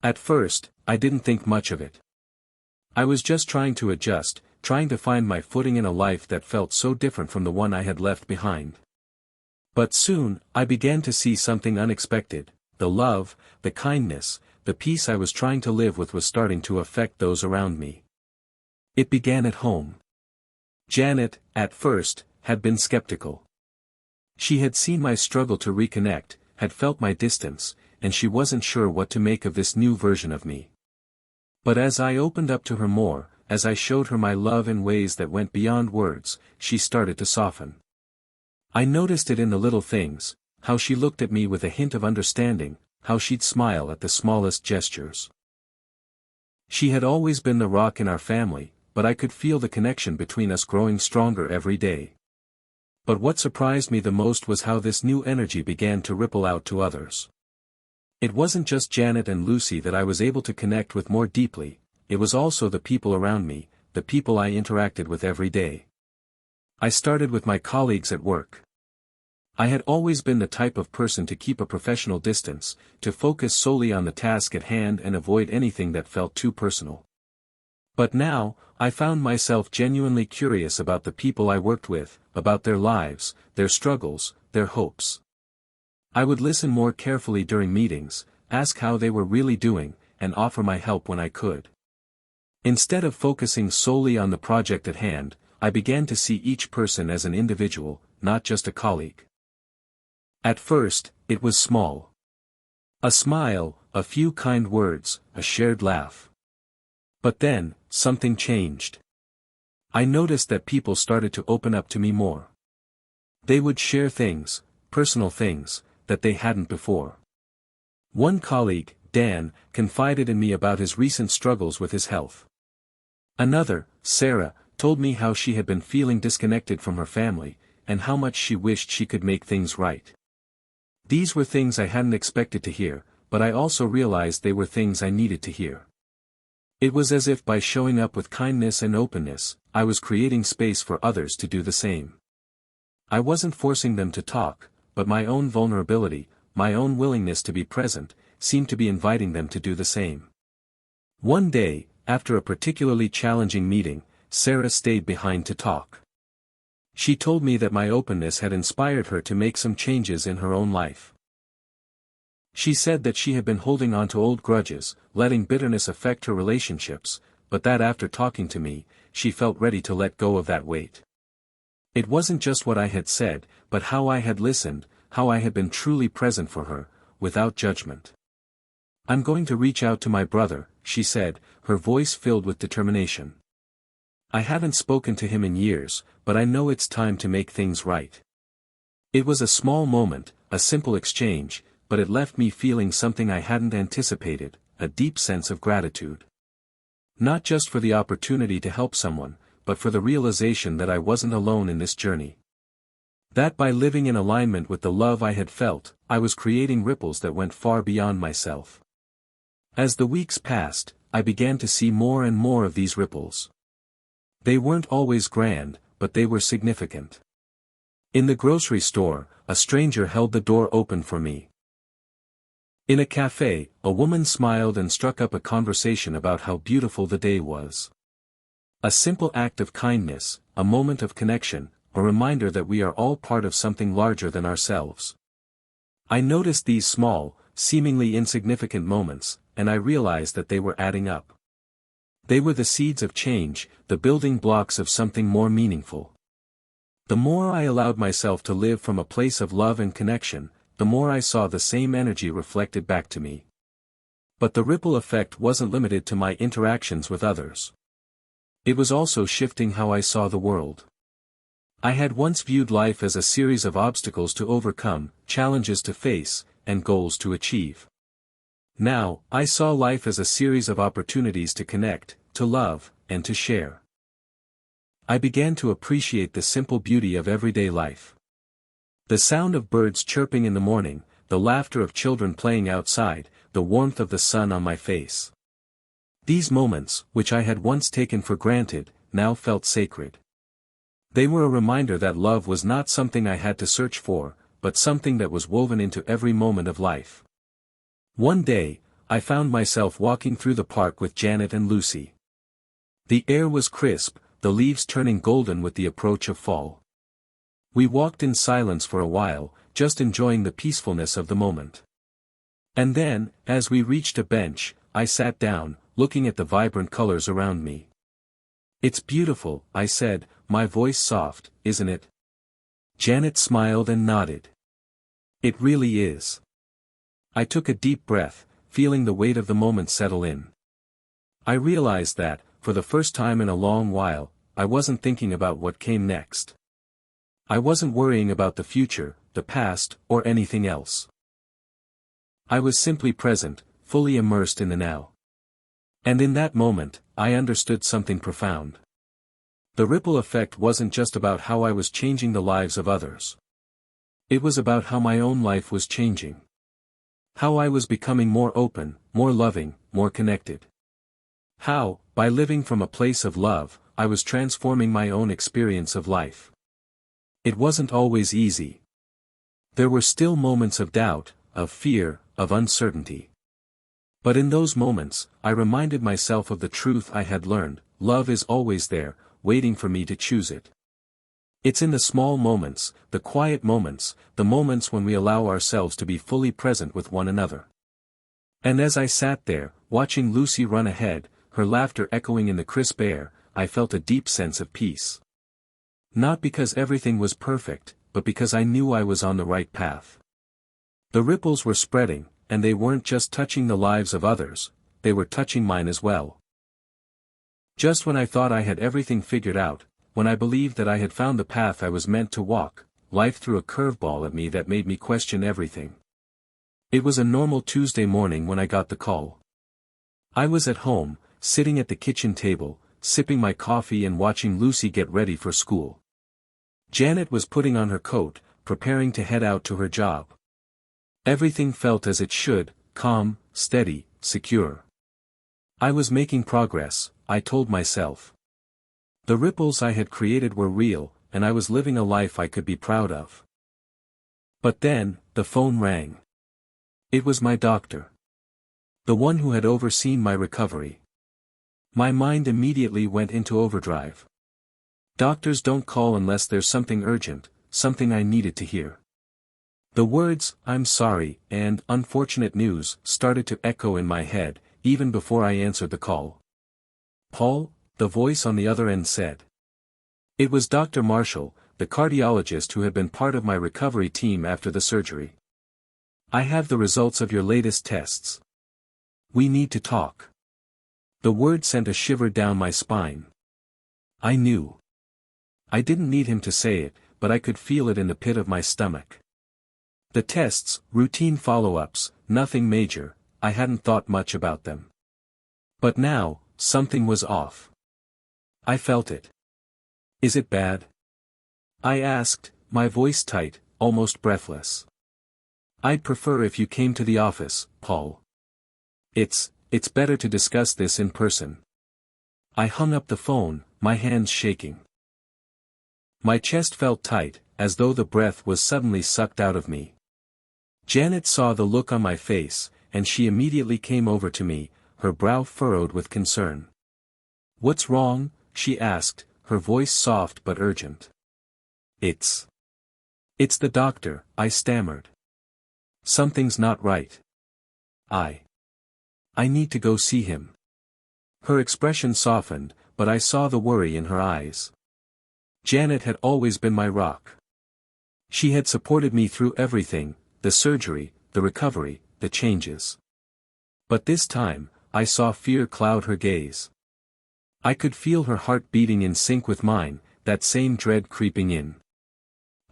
At first, I didn't think much of it. I was just trying to adjust, trying to find my footing in a life that felt so different from the one I had left behind. But soon, I began to see something unexpected. The love, the kindness, the peace I was trying to live with was starting to affect those around me. It began at home. Janet, at first, had been skeptical. She had seen my struggle to reconnect, had felt my distance, and she wasn't sure what to make of this new version of me. But as I opened up to her more, as I showed her my love in ways that went beyond words, she started to soften. I noticed it in the little things, how she looked at me with a hint of understanding, how she'd smile at the smallest gestures. She had always been the rock in our family, but I could feel the connection between us growing stronger every day. But what surprised me the most was how this new energy began to ripple out to others. It wasn't just Janet and Lucy that I was able to connect with more deeply, it was also the people around me, the people I interacted with every day. I started with my colleagues at work. I had always been the type of person to keep a professional distance, to focus solely on the task at hand and avoid anything that felt too personal. But now, I found myself genuinely curious about the people I worked with, about their lives, their struggles, their hopes. I would listen more carefully during meetings, ask how they were really doing, and offer my help when I could. Instead of focusing solely on the project at hand, I began to see each person as an individual, not just a colleague. At first, it was small. A smile, a few kind words, a shared laugh. But then, something changed. I noticed that people started to open up to me more. They would share things, personal things, that they hadn't before. One colleague, Dan, confided in me about his recent struggles with his health. Another, Sarah, told me how she had been feeling disconnected from her family, and how much she wished she could make things right. These were things I hadn't expected to hear, but I also realized they were things I needed to hear. It was as if by showing up with kindness and openness, I was creating space for others to do the same. I wasn't forcing them to talk, but my own vulnerability, my own willingness to be present, seemed to be inviting them to do the same. One day, after a particularly challenging meeting, Sarah stayed behind to talk. She told me that my openness had inspired her to make some changes in her own life. She said that she had been holding on to old grudges, letting bitterness affect her relationships, but that after talking to me, she felt ready to let go of that weight. It wasn't just what I had said, but how I had listened, how I had been truly present for her, without judgment. "I'm going to reach out to my brother," she said, her voice filled with determination. "I haven't spoken to him in years, but I know it's time to make things right." It was a small moment, a simple exchange, but it left me feeling something I hadn't anticipated, a deep sense of gratitude. Not just for the opportunity to help someone, but for the realization that I wasn't alone in this journey. That by living in alignment with the love I had felt, I was creating ripples that went far beyond myself. As the weeks passed, I began to see more and more of these ripples. They weren't always grand, but they were significant. In the grocery store, a stranger held the door open for me. In a cafe, a woman smiled and struck up a conversation about how beautiful the day was. A simple act of kindness, a moment of connection, a reminder that we are all part of something larger than ourselves. I noticed these small, seemingly insignificant moments, and I realized that they were adding up. They were the seeds of change, the building blocks of something more meaningful. The more I allowed myself to live from a place of love and connection, the more I saw the same energy reflected back to me. But the ripple effect wasn't limited to my interactions with others. It was also shifting how I saw the world. I had once viewed life as a series of obstacles to overcome, challenges to face, and goals to achieve. Now, I saw life as a series of opportunities to connect, to love, and to share. I began to appreciate the simple beauty of everyday life. The sound of birds chirping in the morning, the laughter of children playing outside, the warmth of the sun on my face. These moments, which I had once taken for granted, now felt sacred. They were a reminder that love was not something I had to search for, but something that was woven into every moment of life. One day, I found myself walking through the park with Janet and Lucy. The air was crisp, the leaves turning golden with the approach of fall. We walked in silence for a while, just enjoying the peacefulness of the moment. And then, as we reached a bench, I sat down, looking at the vibrant colors around me. "It's beautiful," I said, my voice soft, "isn't it?" Janet smiled and nodded. "It really is." I took a deep breath, feeling the weight of the moment settle in. I realized that, for the first time in a long while, I wasn't thinking about what came next. I wasn't worrying about the future, the past, or anything else. I was simply present, fully immersed in the now. And in that moment, I understood something profound. The ripple effect wasn't just about how I was changing the lives of others. It was about how my own life was changing. How I was becoming more open, more loving, more connected. How, by living from a place of love, I was transforming my own experience of life. It wasn't always easy. There were still moments of doubt, of fear, of uncertainty. But in those moments, I reminded myself of the truth I had learned: love is always there, waiting for me to choose it. It's in the small moments, the quiet moments, the moments when we allow ourselves to be fully present with one another. And as I sat there, watching Lucy run ahead, her laughter echoing in the crisp air, I felt a deep sense of peace. Not because everything was perfect, but because I knew I was on the right path. The ripples were spreading, and they weren't just touching the lives of others, they were touching mine as well. Just when I thought I had everything figured out, when I believed that I had found the path I was meant to walk, life threw a curveball at me that made me question everything. It was a normal Tuesday morning when I got the call. I was at home, sitting at the kitchen table, sipping my coffee and watching Lucy get ready for school. Janet was putting on her coat, preparing to head out to her job. Everything felt as it should, calm, steady, secure. I was making progress, I told myself. The ripples I had created were real, and I was living a life I could be proud of. But then, the phone rang. It was my doctor. The one who had overseen my recovery. My mind immediately went into overdrive. Doctors don't call unless there's something urgent, something I needed to hear. The words, "I'm sorry," and "unfortunate news," started to echo in my head, even before I answered the call. "Paul?" the voice on the other end said. It was Dr. Marshall, the cardiologist who had been part of my recovery team after the surgery. "I have the results of your latest tests. We need to talk." The word sent a shiver down my spine. I knew. I didn't need him to say it, but I could feel it in the pit of my stomach. The tests, routine follow-ups, nothing major, I hadn't thought much about them. But now, something was off. I felt it. "Is it bad?" I asked, my voice tight, almost breathless. "I'd prefer if you came to the office, Paul. It's better to discuss this in person." I hung up the phone, my hands shaking. My chest felt tight, as though the breath was suddenly sucked out of me. Janet saw the look on my face, and she immediately came over to me, her brow furrowed with concern. "What's wrong?" she asked, her voice soft but urgent. It's the doctor," I stammered. "Something's not right. I need to go see him." Her expression softened, but I saw the worry in her eyes. Janet had always been my rock. She had supported me through everything, the surgery, the recovery, the changes. But this time, I saw fear cloud her gaze. I could feel her heart beating in sync with mine, that same dread creeping in.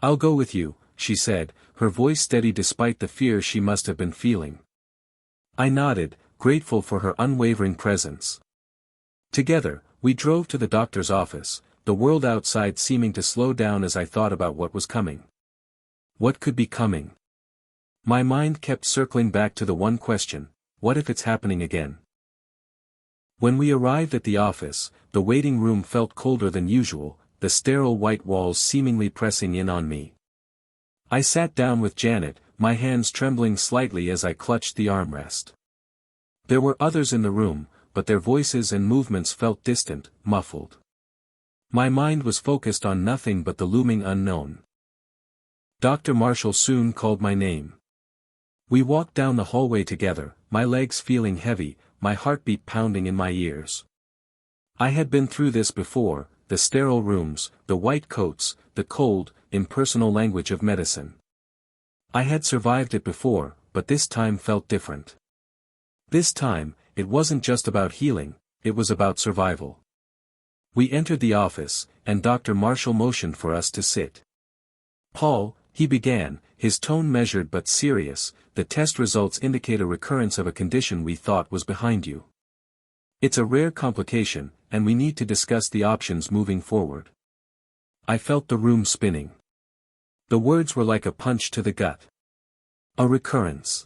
"I'll go with you," she said, her voice steady despite the fear she must have been feeling. I nodded, grateful for her unwavering presence. Together, we drove to the doctor's office, the world outside seeming to slow down as I thought about what was coming. What could be coming? My mind kept circling back to the one question, what if it's happening again? When we arrived at the office, the waiting room felt colder than usual, the sterile white walls seemingly pressing in on me. I sat down with Janet, my hands trembling slightly as I clutched the armrest. There were others in the room, but their voices and movements felt distant, muffled. My mind was focused on nothing but the looming unknown. Dr. Marshall soon called my name. We walked down the hallway together, my legs feeling heavy, my heartbeat pounding in my ears. I had been through this before, the sterile rooms, the white coats, the cold, impersonal language of medicine. I had survived it before, but this time felt different. This time, it wasn't just about healing, it was about survival. We entered the office, and Dr. Marshall motioned for us to sit. "Paul," he began, his tone measured but serious, "the test results indicate a recurrence of a condition we thought was behind you. It's a rare complication, and we need to discuss the options moving forward." I felt the room spinning. The words were like a punch to the gut. A recurrence.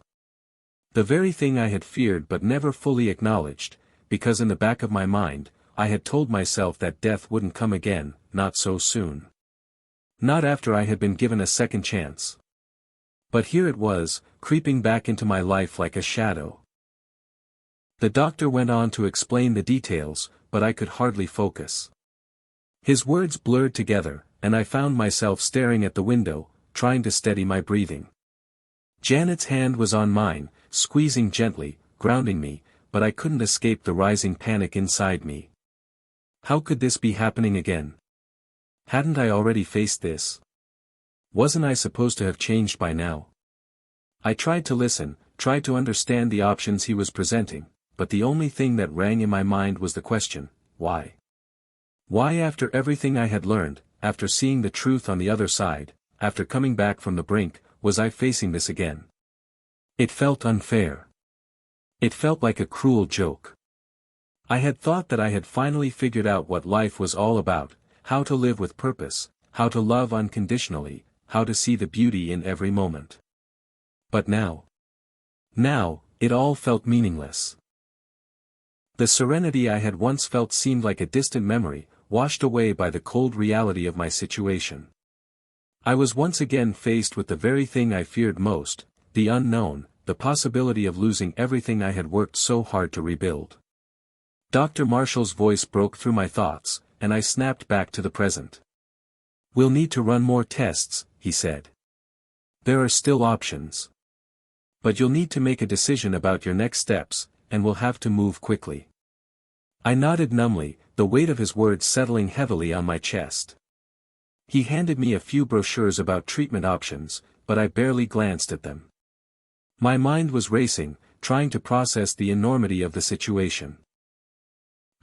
The very thing I had feared but never fully acknowledged, because in the back of my mind, I had told myself that death wouldn't come again, not so soon. Not after I had been given a second chance. But here it was, creeping back into my life like a shadow. The doctor went on to explain the details, but I could hardly focus. His words blurred together, and I found myself staring at the window, trying to steady my breathing. Janet's hand was on mine, squeezing gently, grounding me, but I couldn't escape the rising panic inside me. How could this be happening again? Hadn't I already faced this? Wasn't I supposed to have changed by now? I tried to listen, tried to understand the options he was presenting, but the only thing that rang in my mind was the question, why? Why, after everything I had learned, after seeing the truth on the other side, after coming back from the brink, was I facing this again? It felt unfair. It felt like a cruel joke. I had thought that I had finally figured out what life was all about, how to live with purpose, how to love unconditionally, how to see the beauty in every moment. But now, it all felt meaningless. The serenity I had once felt seemed like a distant memory, washed away by the cold reality of my situation. I was once again faced with the very thing I feared most, the unknown, the possibility of losing everything I had worked so hard to rebuild. Dr. Marshall's voice broke through my thoughts, and I snapped back to the present. "We'll need to run more tests," he said. "There are still options. But you'll need to make a decision about your next steps, and we'll have to move quickly." I nodded numbly, the weight of his words settling heavily on my chest. He handed me a few brochures about treatment options, but I barely glanced at them. My mind was racing, trying to process the enormity of the situation.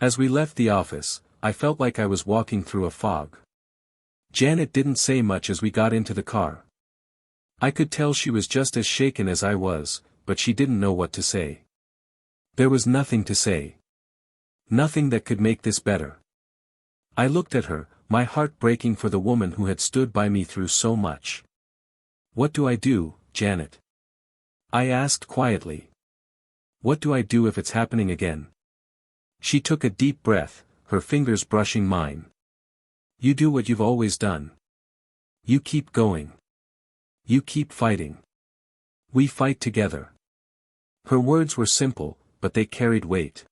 As we left the office, I felt like I was walking through a fog. Janet didn't say much as we got into the car. I could tell she was just as shaken as I was, but she didn't know what to say. There was nothing to say. Nothing that could make this better. I looked at her, my heart breaking for the woman who had stood by me through so much. "What do I do, Janet?" I asked quietly. "What do I do if it's happening again?" She took a deep breath, her fingers brushing mine. "You do what you've always done. You keep going. You keep fighting. We fight together." Her words were simple, but they carried weight.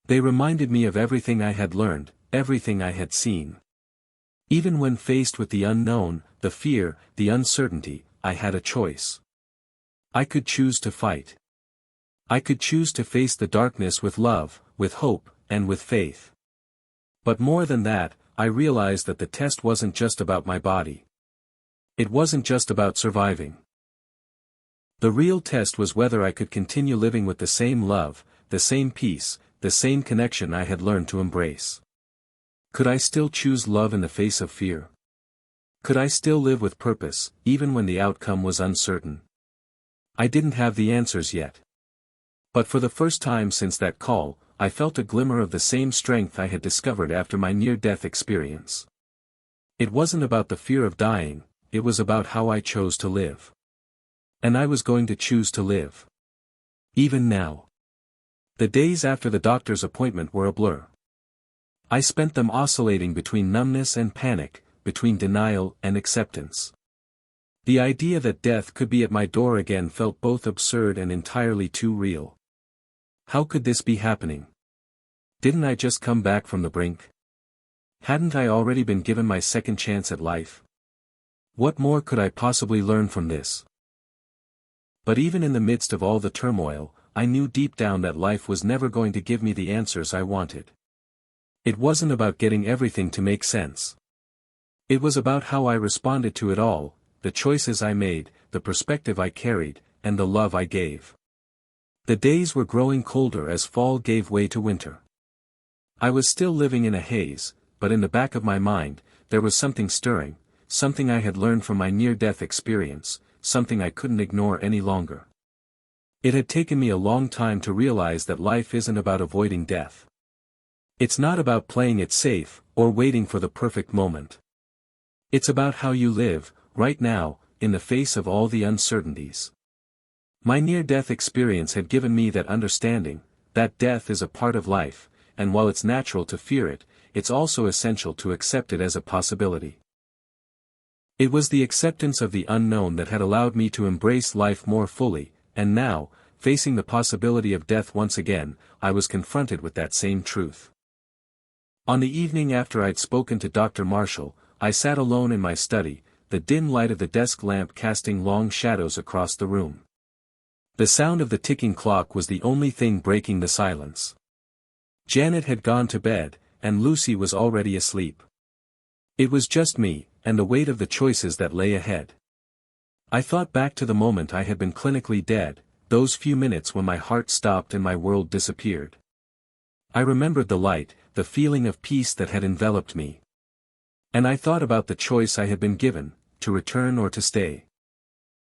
They reminded me of everything I had learned, everything I had seen. Even when faced with the unknown, the fear, the uncertainty, I had a choice. I could choose to fight. I could choose to face the darkness with love, with hope, and with faith. But more than that, I realized that the test wasn't just about my body. It wasn't just about surviving. The real test was whether I could continue living with the same love, the same peace, the same connection I had learned to embrace. Could I still choose love in the face of fear? Could I still live with purpose, even when the outcome was uncertain? I didn't have the answers yet. But for the first time since that call, I felt a glimmer of the same strength I had discovered after my near-death experience. It wasn't about the fear of dying, it was about how I chose to live. And I was going to choose to live. Even now. The days after the doctor's appointment were a blur. I spent them oscillating between numbness and panic, between denial and acceptance. The idea that death could be at my door again felt both absurd and entirely too real. How could this be happening? Didn't I just come back from the brink? Hadn't I already been given my second chance at life? What more could I possibly learn from this? But even in the midst of all the turmoil, I knew deep down that life was never going to give me the answers I wanted. It wasn't about getting everything to make sense. It was about how I responded to it all, the choices I made, the perspective I carried, and the love I gave. The days were growing colder as fall gave way to winter. I was still living in a haze, but in the back of my mind, there was something stirring, something I had learned from my near-death experience, something I couldn't ignore any longer. It had taken me a long time to realize that life isn't about avoiding death. It's not about playing it safe, or waiting for the perfect moment. It's about how you live, right now, in the face of all the uncertainties. My near-death experience had given me that understanding, that death is a part of life, and while it's natural to fear it, it's also essential to accept it as a possibility. It was the acceptance of the unknown that had allowed me to embrace life more fully, and now, facing the possibility of death once again, I was confronted with that same truth. On the evening after I'd spoken to Dr. Marshall, I sat alone in my study, the dim light of the desk lamp casting long shadows across the room. The sound of the ticking clock was the only thing breaking the silence. Janet had gone to bed, and Lucy was already asleep. It was just me, and the weight of the choices that lay ahead. I thought back to the moment I had been clinically dead, those few minutes when my heart stopped and my world disappeared. I remembered the light, the feeling of peace that had enveloped me. And I thought about the choice I had been given, to return or to stay.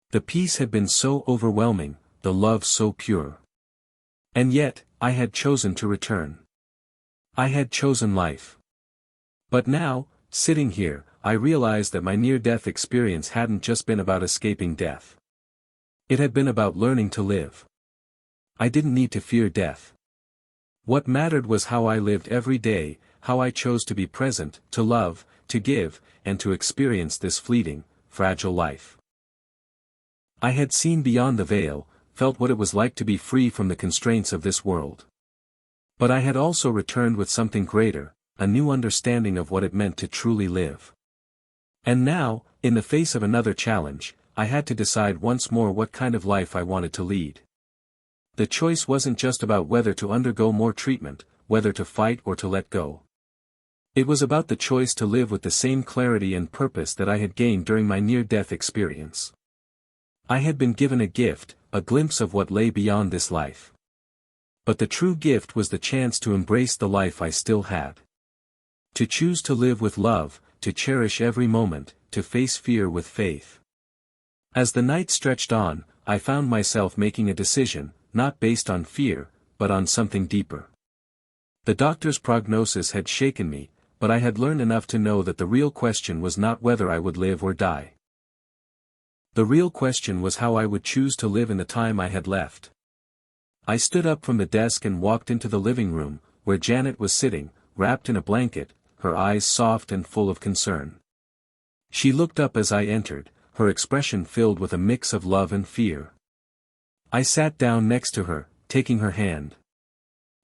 The peace had been so overwhelming, the love so pure. And yet, I had chosen to return. I had chosen life. But now, sitting here, I realized that my near-death experience hadn't just been about escaping death. It had been about learning to live. I didn't need to fear death. What mattered was how I lived every day, how I chose to be present, to love, to give, and to experience this fleeting, fragile life. I had seen beyond the veil, felt what it was like to be free from the constraints of this world. But I had also returned with something greater, a new understanding of what it meant to truly live. And now, in the face of another challenge, I had to decide once more what kind of life I wanted to lead. The choice wasn't just about whether to undergo more treatment, whether to fight or to let go. It was about the choice to live with the same clarity and purpose that I had gained during my near-death experience. I had been given a gift, a glimpse of what lay beyond this life. But the true gift was the chance to embrace the life I still had. To choose to live with love, to cherish every moment, to face fear with faith. As the night stretched on, I found myself making a decision, not based on fear, but on something deeper. The doctor's prognosis had shaken me, but I had learned enough to know that the real question was not whether I would live or die. The real question was how I would choose to live in the time I had left. I stood up from the desk and walked into the living room, where Janet was sitting, wrapped in a blanket, her eyes soft and full of concern. She looked up as I entered, her expression filled with a mix of love and fear. I sat down next to her, taking her hand.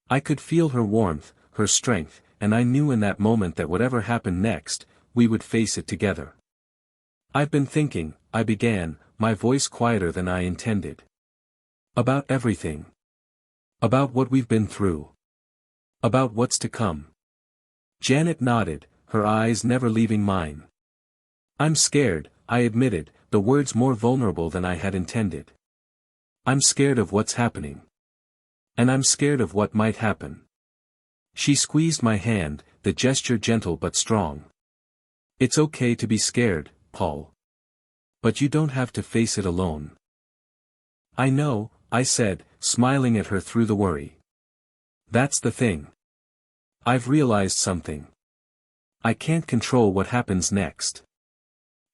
I could feel her warmth, her strength, and I knew in that moment that whatever happened next, we would face it together. "I've been thinking," I began, my voice quieter than I intended. "About everything. About what we've been through. About what's to come." Janet nodded, her eyes never leaving mine. "I'm scared," I admitted, the words more vulnerable than I had intended. "I'm scared of what's happening. And I'm scared of what might happen." She squeezed my hand, the gesture gentle but strong. "It's okay to be scared, Paul. But you don't have to face it alone." "I know," I said, smiling at her through the worry. "That's the thing. I've realized something. I can't control what happens next.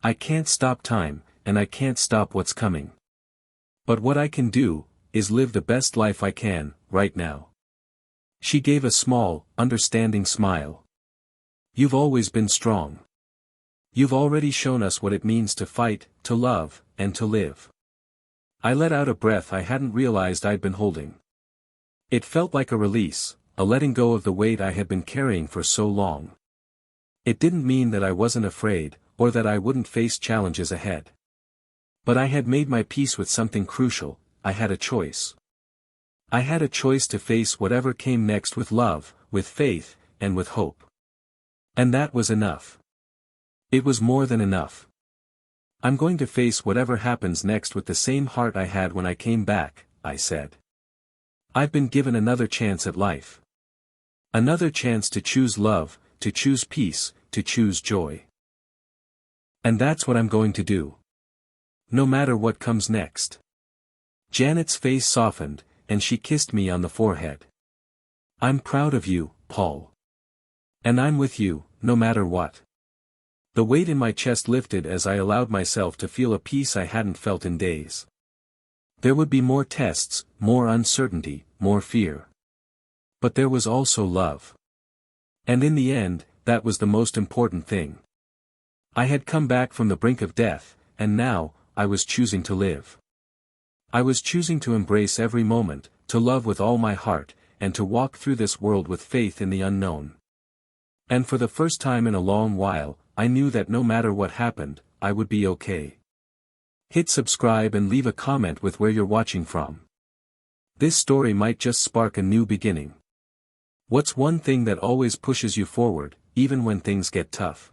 I can't stop time, and I can't stop what's coming. But what I can do, is live the best life I can, right now." She gave a small, understanding smile. "You've always been strong. You've already shown us what it means to fight, to love, and to live." I let out a breath I hadn't realized I'd been holding. It felt like a release, a letting go of the weight I had been carrying for so long. It didn't mean that I wasn't afraid, or that I wouldn't face challenges ahead. But I had made my peace with something crucial. I had a choice. I had a choice to face whatever came next with love, with faith, and with hope. And that was enough. It was more than enough. "I'm going to face whatever happens next with the same heart I had when I came back," I said. "I've been given another chance at life. Another chance to choose love, to choose peace, to choose joy. And that's what I'm going to do. No matter what comes next." Janet's face softened, and she kissed me on the forehead. "I'm proud of you, Paul. And I'm with you, no matter what." The weight in my chest lifted as I allowed myself to feel a peace I hadn't felt in days. There would be more tests, more uncertainty, more fear. But there was also love. And in the end, that was the most important thing. I had come back from the brink of death, and now, I was choosing to live. I was choosing to embrace every moment, to love with all my heart, and to walk through this world with faith in the unknown. And for the first time in a long while, I knew that no matter what happened, I would be okay. Hit subscribe and leave a comment with where you're watching from. This story might just spark a new beginning. What's one thing that always pushes you forward, even when things get tough?